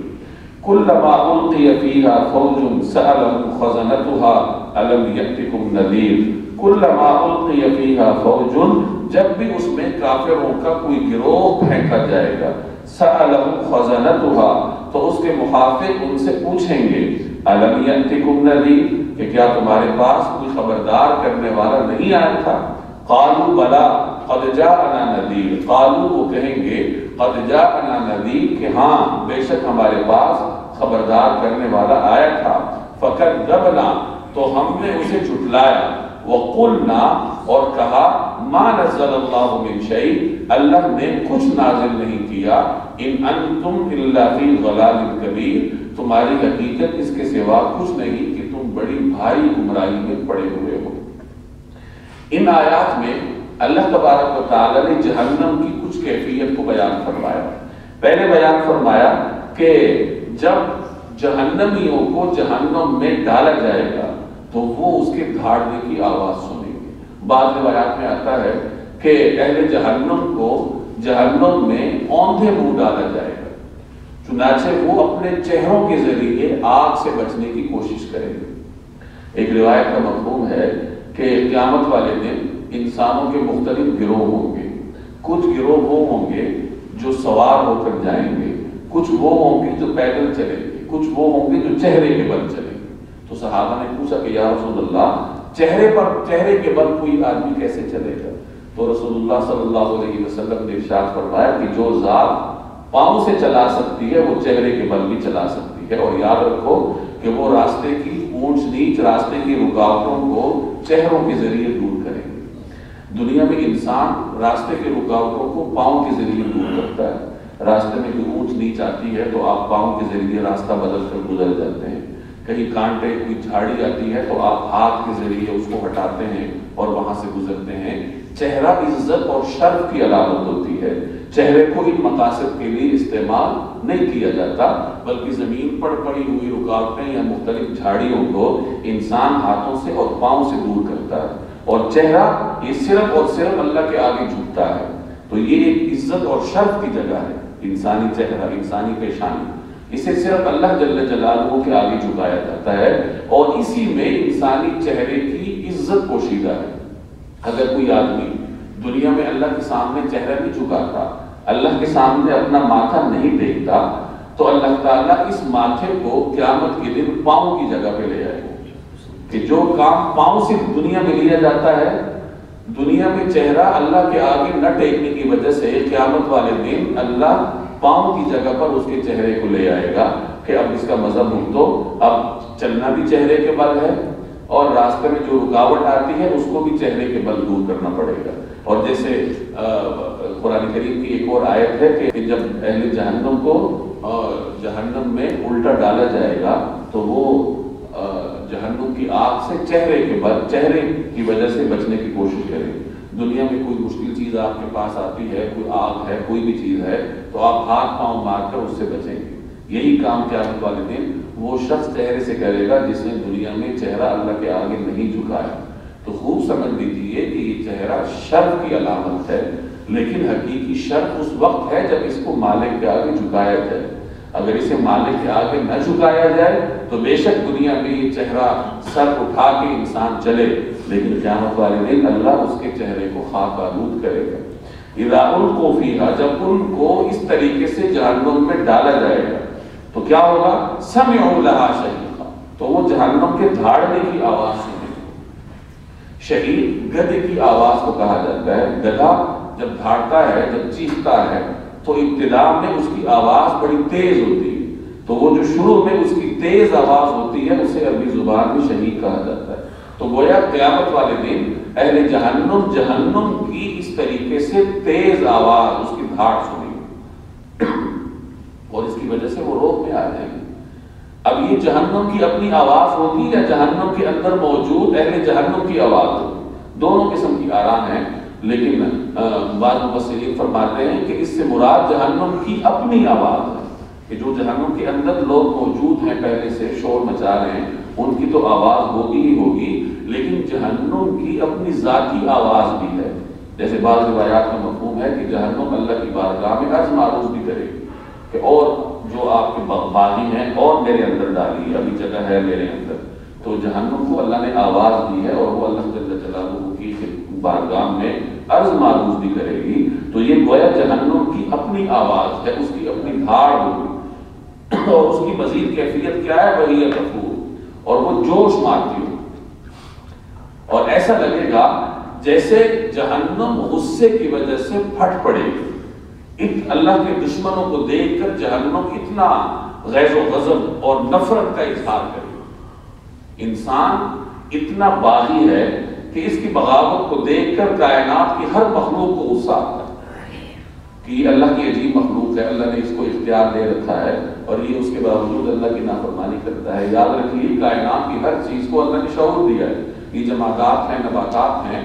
کلما القی فیہا فوج سألهم خزنتها الم یأتکم نذیر۔ کلما القی فیہا فوج، جب بھی اس میں کافروں کا کوئی گروہ پھینکا جائے گا، سألهم خزنتها، تو اس کے محافظ ان سے پوچھیں گے، الم یأتکم نذیر، کہ کیا تمہارے پاس کوئی خبردار کرنے والا نہیں آیا تھا؟ قالوا بلا قد جاءنا نذیر، قالوا وہ کہیں گے قد جاءنا نذیر، کہ ہاں بے شک ہمارے پاس خبردار کرنے والا آیا تھا۔ فکذبنا، تو ہم نے اسے جھٹلایا، وقلنا، اور کہا ما نزل اللہ من شیء، اللہ نے کچھ نازل نہیں کیا، ان انتم الا فی ضلال کبیر، تمہاری حقیقت اس کے سوا کچھ نہیں کہ تم بڑی بھاری گمراہی میں پڑے ہوئے ہو۔ ان آیات میں اللہ تبارک و تعالی نے جہنم کی کچھ کیفیت کو بیان فرمایا۔ پہلے بیان فرمایا کہ جب جہنمیوں کو جہنم میں ڈالا جائے گا تو وہ اس کے دھاڑنے کی آواز سنیں گے۔ بعض روایات میں آتا ہے کہ اہل جہنم کو جہنم میں اوندھے منہ ڈالا جائے گا، چنانچہ وہ اپنے چہروں کے ذریعے آگ سے بچنے کی کوشش کریں گے۔ ایک روایت کا مفہوم ہے کہ قیامت والے دن انسانوں کے مختلف گروہ ہوں گے، کچھ گروہ وہ ہوں گے جو سوار ہو کر جائیں گے، کچھ وہ ہوں گے جو پیدل چلیں گے، کچھ وہ ہوں گے جو چہرے کے بل چلیں گے۔ تو صحابہ نے پوچھا کہ یا رسول اللہ چہرے کے بل کوئی آدمی کیسے چلے گا؟ تو رسول اللہ صلی اللہ علیہ وسلم نے ارشاد فرمایا کہ جو ذات پاؤں سے چلا سکتی ہے وہ چہرے کے بل بھی چلا سکتی ہے، اور یاد رکھو کہ وہ راستے کی اونچ نیچ، راستے کی رکاوٹوں کو چہروں کے ذریعے دور کریں گے۔ دنیا میں انسان راستے کے رکاوٹوں کو پاؤں کے ذریعے دور کرتا ہے۔ راستے میں کوئی اونچ نیچ آتی ہے تو آپ پاؤں کے ذریعے راستہ بدل کر گزر جاتے ہیں، کہیں کانٹے کوئی جھاڑی آتی ہے تو آپ ہاتھ کے ذریعے اس کو ہٹاتے ہیں اور وہاں سے گزرتے ہیں۔ چہرہ عزت اور شرف کی علامت ہوتی ہے، چہرے کو ان مقاصد کے لیے استعمال نہیں کیا جاتا، بلکہ زمین پر پڑی ہوئی رکاوٹیں یا مختلف جھاڑیوں کو انسان ہاتھوں سے اور پاؤں سے دور کرتا ہے، اور چہرہ یہ صرف اور صرف اللہ کے آگے جھکتا ہے۔ تو یہ ایک عزت اور شرف کی جگہ ہے، انسانی چہرہ، انسانی پیشانی، اسے صرف اللہ جل جلالہ کے آگے جھکایا جاتا ہے، اور اسی میں انسانی چہرے کی عزت پوشیدہ ہے۔ اگر کوئی آدمی دنیا میں اللہ کے سامنے چہرہ نہیں جھکاتا، اللہ کے سامنے اپنا ماتھا نہیں دیکھتا، تو اللہ تعالیٰ اس ماتھے کو قیامت کے دن پاؤں کی جگہ پہ لے آئے گا، کہ جو کام پاؤں سے دنیا میں لیا جاتا ہے، دنیا میں چہرہ اللہ کے آگے نہ ٹیکنے کی وجہ سے قیامت والے دن اللہ پاؤں کی جگہ پر اس کے چہرے کو لے آئے گا کہ اب اس کا مذہب تو اب چلنا بھی چہرے کے بل ہے، اور راستے میں جو رکاوٹ آتی ہے اس کو بھی چہرے کے بل دور کرنا پڑے گا۔ اور جیسے قرآن کریم کی ایک اور آیت ہے کہ جب اہل جہنم کو جہنم میں الٹا ڈالا جائے گا تو وہ جہنم کی آگ سے چہرے کی وجہ سے بچنے کی کوشش کریں۔ دنیا میں کوئی مشکل چیز آپ کے پاس آتی ہے، کوئی آگ ہے، کوئی بھی چیز ہے، تو آپ ہاتھ پاؤں مار کر اس سے بچیں گے۔ یہی کام قیامت والے دن وہ شخص چہرے سے کرے گا جس نے دنیا میں چہرہ اللہ کے آگے نہیں جھکایا۔ تو خوب سمجھ لیجیے کہ یہ چہرہ شرف کی علامت ہے، لیکن حقیقی شرف اس وقت ہے جب اس کو مالک کے آگے جھکایا جائے۔ اگر اسے مالک کے آگے نہ جھکایا جائے تو بے شک دنیا میں یہ چہرہ سر اٹھا کے انسان چلے، لیکن قیامت والے دن اللہ اس کے چہرے کو خاک آلود کرے گا۔ اذا القوا فیہا، جب ان کو اس طریقے سے جہنم میں ڈالا جائے گا تو کیا ہوگا؟ سمعوا لہا شہیقا، تو وہ جہنم کے دھاڑنے کی آواز سنیں۔ شہیق گدھے کی آواز کو کہا جاتا ہے۔ گدھا جب دھاڑتا ہے، جب چیختا ہے تو ابتدا میں اس کی آواز بڑی تیز ہوتی ہے، تو وہ جو شروع میں اس کی تیز آواز ہوتی ہے اسے عربی زبان میں شہیق کہا جاتا ہے۔ تو گویا قیامت والے دن اہل جہنم کی اس طریقے سے تیز آواز، اس کی دھاڑ سنی، اور اس کی وجہ سے وہ روک میں آ جائیں گے۔ اب یہ جہنم کی اپنی آواز ہوگی یا جہنم کے اندر موجود اہل جہنم کی آواز ہوگی؟ دونوں قسم کی آراء ہیں، لیکن بعض مفسرین فرماتے ہیں کہ اس سے مراد جہنم کی اپنی آواز ہے، کہ جو جہنم کے اندر لوگ موجود ہیں پہلے سے شور مچا رہے ہیں، ان کی تو آواز ہوگی ہی ہوگی، لیکن جہنم کی اپنی ذاتی آواز بھی ہے۔ جیسے بعض روایات میں مفہوم ہے کہ جہنم اللہ کی بارگاہ میں عرض معروض بھی کرے گی کہ اور جو آپ کے باغی ہیں اور میرے اندر ڈالیے، ابھی جگہ ہے میرے اندر۔ تو جہنم کو اللہ نے آواز دی ہے اور وہ اللہ جل جلالہ کی بارگاہ میں عرض معروض بھی کرے گی۔ تو یہ گویا جہنم کی اپنی آواز ہے، اس کی اپنی دھاڑ ہوگی، اور اس کی مزید کیفیت کیا ہے؟ وہی تفور، اور وہ جوش مارتی ہو، اور ایسا لگے گا جیسے جہنم غصے کی وجہ سے پھٹ پڑے گی۔ اللہ کے دشمنوں کو دیکھ کر جہنم اتنا غیظ و غضب اور نفرت کا اظہار کرے گی۔ انسان اتنا باغی ہے کہ اس کی بغاوت کو دیکھ کر کائنات کی ہر مخلوق کو غصہ آتا ہے کہ یہ اللہ کی عجیب مخلوق ہے، اللہ نے اس کو اختیار دے رکھا ہے اور یہ اس کے باوجود اللہ کی نافرمانی کرتا ہے۔ یاد رکھیے کائنات کی ہر چیز کو اللہ نے شعور دیا ہے۔ یہ جمادات ہیں، نباتات ہیں،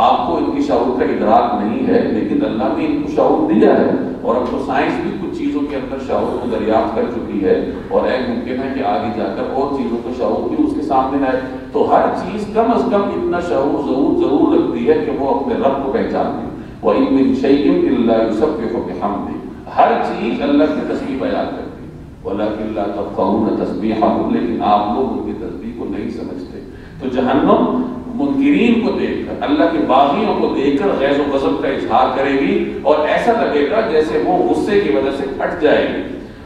آپ کو ان کی شعور کا ادراک نہیں ہے، لیکن اللہ نے ان کو شعور دیا ہے، اور اب تو سائنس بھی کچھ چیزوں کے اندر شعور کو دریافت کر چکی ہے، اور ایک ممکن ہے کہ آگے جا کر اور چیزوں کا شعور بھی اس کے سامنے آئے۔ تو ہر چیز کم از کم اتنا شعور ضرور رکھتی ہے کہ وہ اپنے رب کو پہچانتی ہے۔ وَإِن مِّن شَيْءٍ إِلَّا يُسَبِّحُ بِحَمْدِهِ، ہر چیز اللہ کی تسبیح بیان کرتی ہے۔ وَلَٰكِن لَّا تَفْقَهُونَ تَسْبِيحَهُمْ، لیکن آپ لوگ ان کی تسبیح کو نہیں سمجھتے۔ تو جہنم منکرین کو دیکھ کر، اللہ کے باغیوں کو دیکھ کر غیظ و غضب کا اظہار کرے گی، اور ایسا لگے گا جیسے وہ غصے کی وجہ سے پھٹ جائے گی۔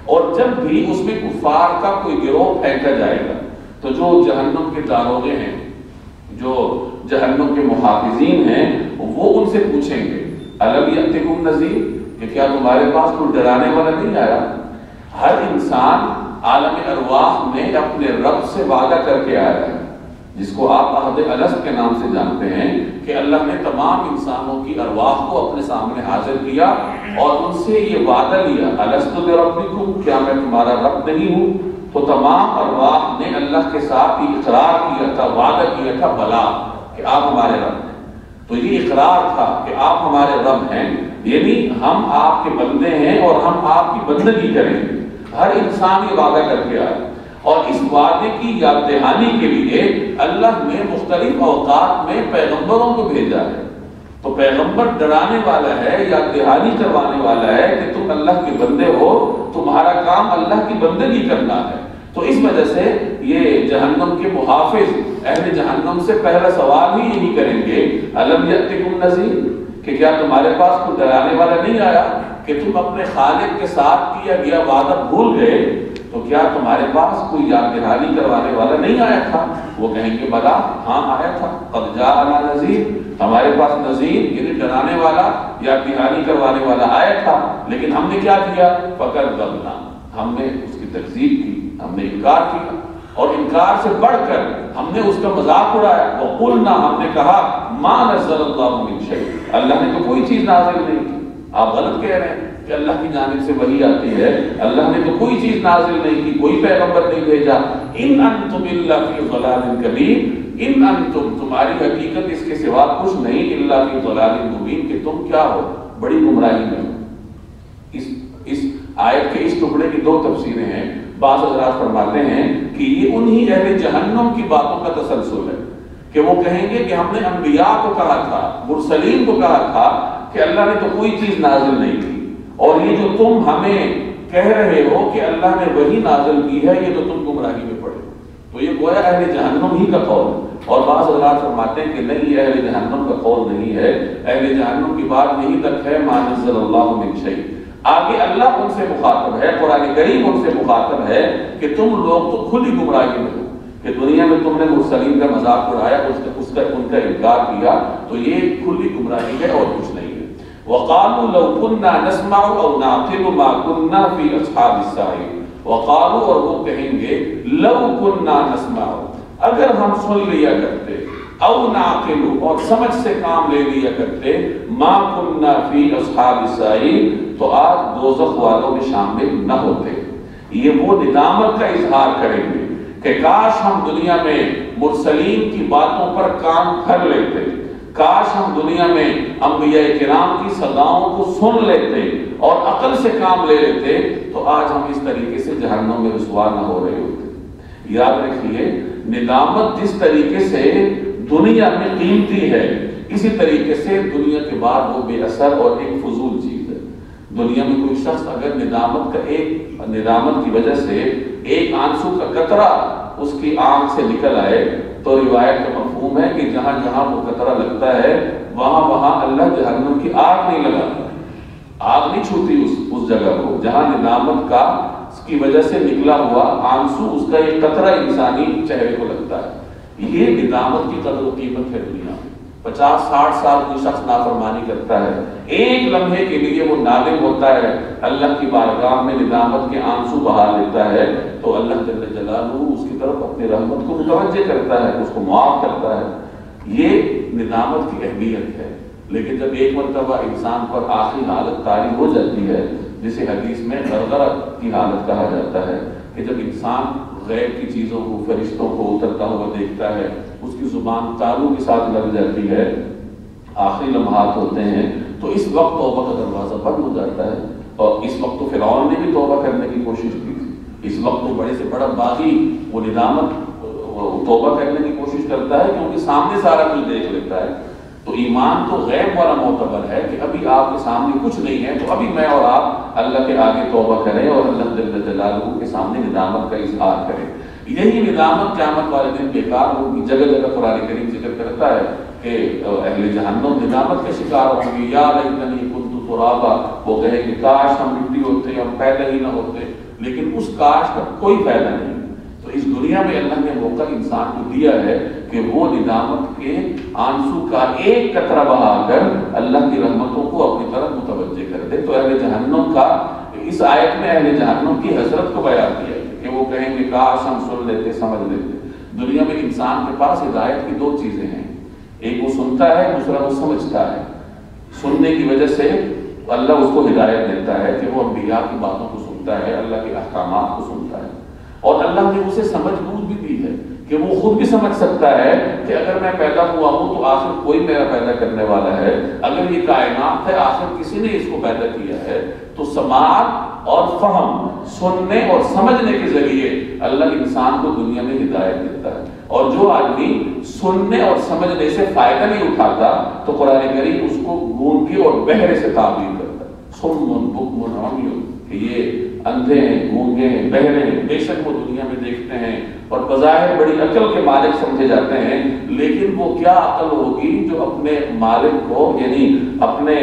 اور جب بھی اس میں کفار کا کوئی گروہ پھینکا جائے گا تو جو جہنم کے داروغے ہیں جو جہنم کے محافظین ہیں وہ ان سے پوچھیں گے الم یأتکم نذیر، کہ کیا تمہارے پاس کوئی ڈرانے والا نہیں آیا؟ ہر انسان عالم ارواح میں اپنے رب سے وعدہ کر کے آیا ہے، جس کو آپ عہد الست کے نام سے جانتے ہیں، کہ اللہ نے تمام انسانوں کی ارواح کو اپنے سامنے حاضر کیا اور ان سے یہ وعدہ لیا الست بربکم، کیا میں تمہارا رب نہیں ہوں؟ تو تمام ارواح نے اللہ کے ساتھ یہ اقرار کیا تھا، وعدہ کیا تھا بلا، کہ آپ ہمارے رب ہیں۔ تو یہ اقرار تھا کہ آپ ہمارے رب ہیں، یعنی ہم آپ کے بندے ہیں اور ہم آپ کی بندگی کریں گے۔ ہر انسان یہ وعدہ کر کے آیا، اور اس وعدے کی یاد دہانی کے لیے اللہ نے مختلف اوقات میں پیغمبروں کو بھیجا ہے۔ تو پیغمبر ڈرانے والا ہے، یاد دہانی کروانے والا ہے کہ تم اللہ کے بندے ہو، تمہارا کام اللہ کی بندگی کرنا ہے۔ تو اس وجہ سے یہ جہنم کے محافظ اہل جہنم سے پہلا سوال ہی یہی کریں گے الم یأتکم نذیر، کہ کیا تمہارے پاس کوئی ڈرانے والا نہیں آیا کہ تم اپنے خالق کے ساتھ کیا گیا وعدہ بھول گئے؟ تو کیا تمہارے پاس کوئی یاد دہانی کروانے والا نہیں آیا تھا؟ وہ کہیں گے بلا، ہاں آیا تھا، قد جاءنا نذیر، ہمارے پاس نذیر یعنی ڈرانے والا، یاد دہانی کروانے والا آیا تھا، لیکن ہم نے کیا کیا؟ فکذبنا، ہم نے اس کی تکذیب کی، ہم نے انکار کیا، اور انکار سے بڑھ کر ہم نے اس کا مذاق اڑایا۔ وقلنا، ہم نے کہا ما نزل اللہ من شیء، اللہ نے تو کوئی چیز نازل نہیں کی۔ آپ غلط کہہ رہے ہیں کہ اللہ کی جانب سے وحی آتی ہے، اللہ نے تو کوئی چیز نازل نہیں کی، کوئی پیغمبر نہیں بھیجا۔ ان انتم الا فی ضلال کبیر، ان انتم، تمہاری حقیقت اس کے سوا کچھ نہیں، الا فی ضلال مبین، کہ تم کیا ہو؟ بڑی گمراہی میں ہو۔ اس آیت کے اس ٹکڑے کی دو تفسیریں ہیں۔ بعض حضرات فرماتے ہیں کہ یہ انہی اہل جہنم کی باتوں کا تسلسل ہے، کہ وہ کہیں گے کہ ہم نے انبیاء کو کہا تھا، مرسلین کو کہا تھا کہ اللہ نے تو کوئی چیز نازل نہیں کی، اور یہ جو تم ہمیں کہہ رہے ہو کہ اللہ نے وہی نازل کی ہے، یہ تو تم گمراہی میں پڑے۔ تو یہ گویا اہل جہنم ہی کا قول ہے۔ اور بعض حضرات فرماتے ہیں کہ نہیں، یہ اہل جہنم کا قول نہیں ہے، اہل جہنم کی بات یہی تک ہے ما نزل اللہ من شیء۔ آگے اللہ ان سے مخاطب ہے، قرآن کریم ان سے مخاطب ہے کہ تم لوگ تو کھلی گمراہی میں ہو، کہ دنیا میں تم نے مرسلین کا مذاق اڑایا، ان کا انکار کیا، تو یہ کھلی گمراہی ہے اور کچھ نہیں ہے۔ وَقَالُوا لَوْ كُنَّا نَسْمَعُ أَوْ نَعْقِلُ مَا كُنَّا فِي أَصْحَابِ السَّعِيرِ۔ وَقَالُوا، اور وہ کہیں گے لَوْ كُنَّا نَسْمَعُ، اگر ہم سن لیا کرتے، او نعقل، اور سمجھ سے کام لے لیا کرتے، ما کننا فی اصحاب السعیر، تو آج دوزخ والوں میں شامل نہ ہوتے۔ یہ وہ ندامت کا اظہار کریں گے کہ کاش ہم دنیا میں مرسلین کی باتوں پر کام کر لیتے، کاش ہم دنیا میں انبیاء کرام کی صداؤں کو سن لیتے اور عقل سے کام لے لیتے، تو آج ہم اس طریقے سے جہنم میں رسوا نہ ہو رہے ہوتے۔ یاد رکھیے، ندامت جس طریقے سے دنیا میں قیمتی ہے، اسی طریقے سے دنیا کے بعد وہ بے اثر اور ایک فضول چیز ہے۔ دنیا میں کوئی شخص اگر ندامت کی وجہ سے ایک آنسو کا قطرہ اس کی آنکھ سے نکل آئے، تو روایت کا مفہوم ہے کہ جہاں جہاں وہ قطرہ لگتا ہے وہاں وہاں اللہ جہنم کی آگ نہیں لگاتا، آگ نہیں چھوتی اس جگہ کو جہاں ندامت کا اس کی وجہ سے نکلا ہوا آنسو، اس کا ایک قطرہ انسانی چہرے کو لگتا ہے۔ یہ ندامت کی قدر و قیمت ہے دنیا میں۔ 50-60 سال کوئی شخص نافرمانی کرتا ہے، ایک لمحے کے لیے وہ نادم ہوتا ہے، اللہ کی بارگاہ میں ندامت کے آنسو بہا لیتا ہے، تو اللہ جل جلالہ اس کی طرف اپنی رحمت کو متوجہ کرتا ہے، اس کو معاف کرتا ہے۔ یہ ندامت کی اہمیت ہے۔ لیکن جب ایک مرتبہ انسان پر آخری حالت طاری ہو جاتی ہے، جسے حدیث میں غرغرہ کی حالت کہا جاتا ہے، کہ جب انسان غیب کی چیزوں کو، فرشتوں کو اترتا ہوا دیکھتا ہے، اس کی زبان تالو کے ساتھ لگ جاتی ہے، آخری لمحات ہوتے ہیں، تو اس وقت توبہ کا دروازہ بند ہو جاتا ہے۔ اور اس وقت تو فرعون نے بھی توبہ کرنے کی کوشش کی تھی، اس وقت تو بڑے سے بڑا باغی وہ ندامت توبہ کرنے کی کوشش کرتا ہے، کیونکہ سامنے سارا کچھ دیکھ لیتا ہے۔ تو ایمان تو غیب والا معتبر ہے کہ ابھی آپ کے سامنے کچھ نہیں ہے، تو ابھی میں اور آپ اللہ کے آگے توبہ کریں اور اللہ جل جلالہ کے سامنے ندامت کا اظہار کریں۔ یہی ندامت قیامت والے دن بیکار ہوگی۔ جگہ جگہ قرآن کریم ذکر کرتا ہے کہ اہل جہنم ندامت کے شکار ہوں گے، یا لیتنی کنت ترابا، وہ کہے کہ کاش ہم مٹی ہوتے، ہم پیدا ہی نہ ہوتے، لیکن اس کاش کا کوئی فائدہ نہیں۔ تو تو اس دنیا میں اللہ نے موقع انسان کو دیا ہے کہ وہ ندامت کے آنسو کا ایک قطرہ بہا کر اللہ کی رحمتوں کو اپنی طرف متوجہ کر دے۔ تو اہل جہنم کا اس آیت میں اہل جہنم کی حسرت کو بیان کیا ہے کہ وہ کہیں گے کاش ہم سن لیتے، سمجھ لیتے۔ دنیا میں انسان کے پاس ہدایت کی دو چیزیں ہیں، ایک وہ سنتا ہے، دوسرا وہ سمجھتا ہے۔ سننے کی وجہ سے اللہ اس کو ہدایت دیتا ہے کہ وہ انبیاء کی باتوں کو سنتا ہے، اللہ کے احکامات کو سنتا ہے، اور اللہ نے اسے سمجھ بوجھ بھی دی ہے کہ وہ خود بھی سمجھ سکتا ہے کہ اگر میں پیدا ہوا ہوں تو آخر کوئی میرا پیدا کرنے والا ہے، اگر یہ کائنات ہے آخر کسی نے اس کو پیدا کیا ہے۔ تو سماعت اور فہم، سننے اور سمجھنے کے ذریعے اللہ انسان کو دنیا میں ہدایت دیتا ہے، اور جو آدمی سننے اور سمجھنے سے فائدہ نہیں اٹھاتا تو قرآن کریم اس کو گونگے اور بہرے سے تعبیر کرتا ہے، صم بکم عمی، کہ یہ اندھے ہیں، گونگے ہیں، بہرے ہیں، بے شک وہ دنیا میں دیکھتے ہیں اور بظاہر بڑی عقل کے مالک سمجھے جاتے ہیں، لیکن وہ کیا عقل ہوگی جو اپنے مالک کو، یعنی اپنے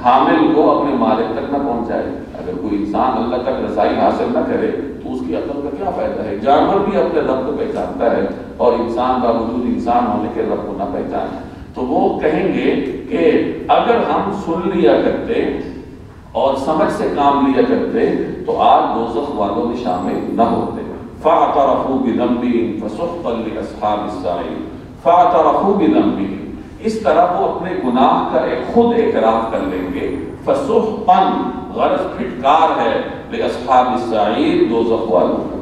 حامل کو اپنے مالک تک نہ پہنچائے۔ اگر کوئی انسان اللہ تک رسائی حاصل نہ کرے تو اس کی عقل کا کیا فائدہ ہے؟ جانور بھی اپنے رب کو پہچانتا ہے اور انسان باوجود انسان ہونے کے رب کو نہ پہچانا۔ تو وہ کہیں گے کہ اگر ہم سن لیا کرتے اور سمجھ سے کام لیا کرتے تو آج دوزخ والوں میں شامل نہ ہوتے۔ فَاعْتَرَفُوا بِذَنبِهِمْ فَسُحْقًا لِأَصْحَابِ السَّعِيرِ۔ فَاعْتَرَفُوا بِذَنبِهِمْ، اس طرح وہ اپنے گناہ کا خود اعتراف کر لیں گے۔ فَسُحْقًا، غرض پھٹکار ہے، لِأَصْحَابِ السَّعِيرِ، دوزخ والوں۔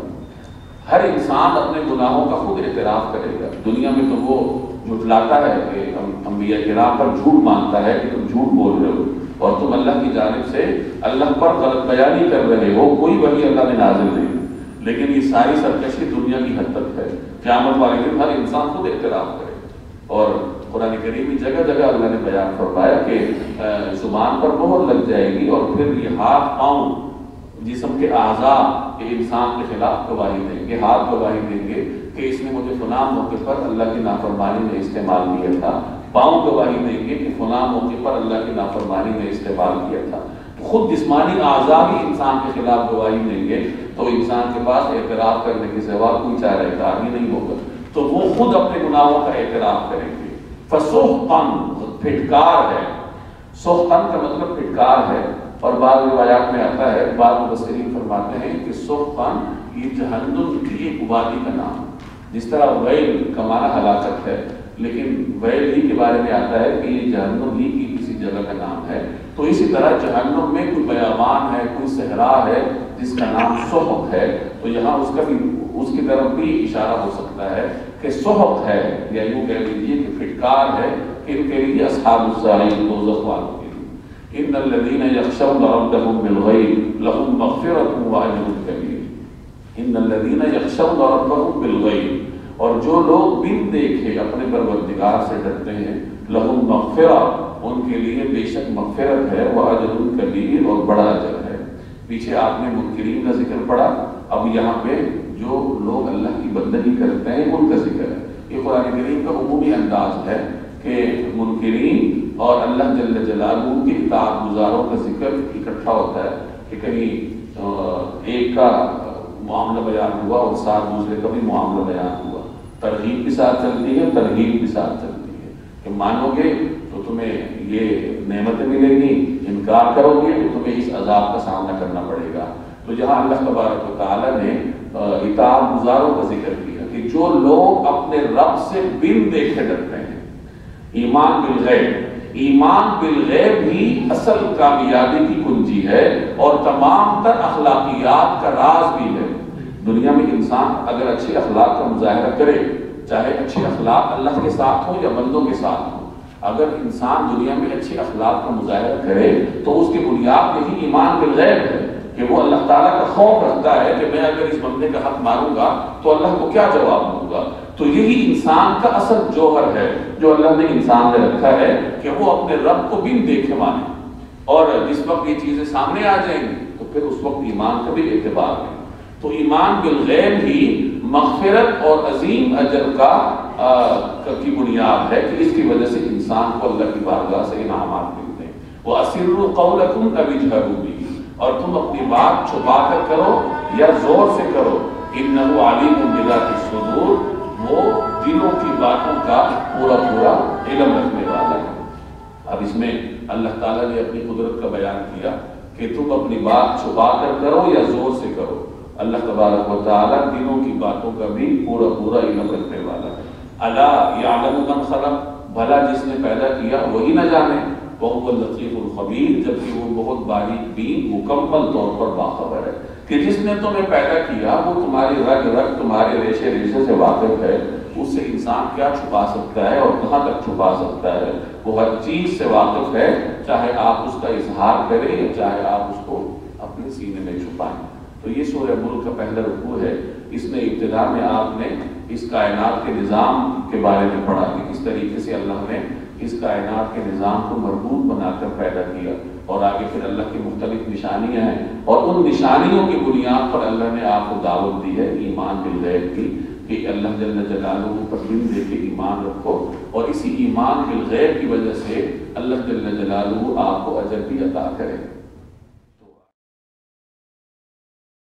ہر انسان اپنے گناہوں کا خود اعتراف کرے گا۔ دنیا میں تو وہ جھٹلاتا ہے کہ انبیاء کرام پر جھوٹ مانتا ہے کہ تم جھوٹ بول رہے ہو اور تم اللہ کی جانب سے اللہ پر غلط بیانی کر رہے ہو، کوئی وحی اللہ نے نازل نہیں، لیکن یہ ساری سرکشی دنیا کی حد تک ہے۔ قیامت والے دن ہر انسان خود اعتراف کرے، اور قرآن کریم میں جگہ جگہ اللہ نے بیان فرمایا کہ زبان پر مہر لگ جائے گی اور پھر یہ ہاتھ پاؤں جسم کے اعضاء یہ انسان کے خلاف گواہی دیں گے، ہاتھ گواہی دیں گے کہ اس نے مجھے فلاں موقع پر اللہ کی نافرمانی میں استعمال کیا تھا، پاؤں گواہی دیں گے کہ فلاں موقع پر اللہ کی نافرمانی میں استعمال کیا تھا۔ خود جسمانی اعضاء بھی انسان کے خلاف گواہی دیں گے تو انسان کے پاس اعتراف کرنے کے سوا کوئی چارہ کار ہی نہیں ہوگا، تو وہ خود اپنے گناہوں کا اعتراف کریں گے۔ فسحقاً، پھٹکار ہے، سحقاً کا مطلب پھٹکار ہے، اور بعض روایات میں آتا ہے، بعض مفسرین فرماتے ہیں کہ سحقاً یہ جہنم کی ایک وادی کا نام، جس طرح ویل کا معنی ہلاکت ہے، لیکن ویل ہی کے بارے میں آتا ہے کہ یہ جہنم ہی کی کسی جگہ کا نام ہے۔ تو اسی طرح جہنم میں کوئی بیابان ہے، کوئی صحرا ہے جس کا نام سحق ہے، تو یہاں اس کا بھی اس کی طرف بھی اشارہ ہو سکتا ہے کہ سحق ہے، یا یوں کہہ لیجیے کہ پھٹکار ہے کہ ان کے لیے اصحاب السعیر، دوزخ والوں کے لیے۔ ان الذین یخشون ربهم بالغیب لهم مغفرۃ واجر کبیر۔ ان الذین یخشون ربهم بالغیب، اور جو لوگ بن دیکھے اپنے پروردگار سے ڈرتے ہیں، لهم مغفرۃ، ان کے لیے بے شک مغفرت ہے، واجر کبیر، اور بڑا اجر ہے۔ پیچھے آپ نے منکرین کا ذکر پڑھا، اب یہاں پہ جو لوگ اللہ کی بندگی کرتے ہیں ان کا ذکر ہے۔ یہ قرآن کریم کا عمومی انداز ہے کہ منکرین اور اللہ جل جلالہ کے اطاعت گزاروں کا ذکر اکٹھا ہوتا ہے، کہ کہیں ایک کا معاملہ بیان ہوا اور ساتھ دوسرے کا بھی معاملہ بیان ہوا، ترغیب بھی ساتھ چلتی ہے، ترغیب بھی ساتھ چلتی ہے کہ مانو گے تو تمہیں یہ نعمتیں ملیں گی، انکار کرو گے تو تمہیں اس عذاب کا سامنا کرنا پڑے گا۔ تو جہاں اللہ تبارک و تعالیٰ نے اطاعت گزاروں کا ذکر کیا کہ جو لوگ اپنے رب سے بن دیکھے ڈرتے ہیں، ایمان بالغیب، ایمان بالغیب ہی اصل کامیابی کی کنجی ہے اور تمام تر اخلاقیات کا راز بھی ہے۔ دنیا میں انسان اگر اچھے اخلاق کا مظاہرہ کرے، چاہے اچھے اخلاق اللہ کے ساتھ ہو یا بندوں کے ساتھ ہو، اگر انسان دنیا میں اچھے اخلاق کا مظاہرہ کرے تو اس کی بنیاد یہی ایمان بالغیب ہے کہ وہ اللہ تعالیٰ کا خوف رکھتا ہے کہ میں اگر اس بندے کا حق ماروں گا تو اللہ کو کیا جواب دوں گا۔ تو یہی انسان کا اصل جوہر ہے جو اللہ نے انسان میں رکھا ہے کہ وہ اپنے رب کو بن دیکھے مانے، اور جس وقت یہ چیزیں سامنے آ جائیں گی تو پھر اس وقت ایمان کا بھی اعتبار ہے۔ تو ایمان بالغیب ہی مغفرت اور عظیم اجر کی بنیاد ہے کہ اس کی وجہ سے انسان کو اللہ کی بارگاہ سے انعامات ملتے ہیں۔ وَأَسِرُّوا قَوْلَكُمْ أَوِ اجْهَرُوا بِهِ، اور تم اپنی بات چھپا کر کرو یا زور سے کرو، اِنَّهُ عَلِيمٌ بِذَاتِ دلوں کی باتوں کا پورا پورا علم رکھنے والا ہے۔ اب اس میں اللہ تعالیٰ نے اپنی قدرت کا بیان کیا کہ تم اپنی بات چھپا کر کرو یا زور سے کرو، اللہ تبارک و تعالیٰ دلوں کی باتوں کا بھی پورا پورا علم رکھنے والا ہے۔ الا یعلم من خلق، بھلا جس نے پیدا کیا وہی نہ جانے، وہو اللطیف الخبیر، جبکہ وہ بہت باریک بین مکمل طور پر باخبر ہے کہ جس نے تمہیں پیدا کیا وہ تمہاری رگ رگ تمہارے ریشے ریشے سے واقف ہے، اس سے انسان کیا چھپا سکتا ہے اور کہاں تک چھپا سکتا ہے، وہ ہر چیز سے واقف ہے، چاہے آپ اس کا اظہار کریں یا چاہے آپ اس کو اپنے سینے میں چھپائیں۔ تو یہ سورہ ملک کا پہلا رکوع ہے، اس میں ابتدا میں آپ نے اس کائنات کے نظام کے بارے میں پڑھا کہ کس طریقے سے اللہ نے اس کائنات کے نظام کو مربوط بنا کر پیدا کیا، اور آگے پھر اللہ کی مختلف نشانیاں ہیں، اور ان نشانیوں کی بنیاد پر اللہ نے آپ کو دعوت دی ہے ایمان بالغیب کی، کہ اللہ جل جلالہ پر دن دے کے ایمان رکھو، اور اسی ایمان بالغیب کی وجہ سے اللہ جل جلالہ آپ کو اجر بھی عطا کرے۔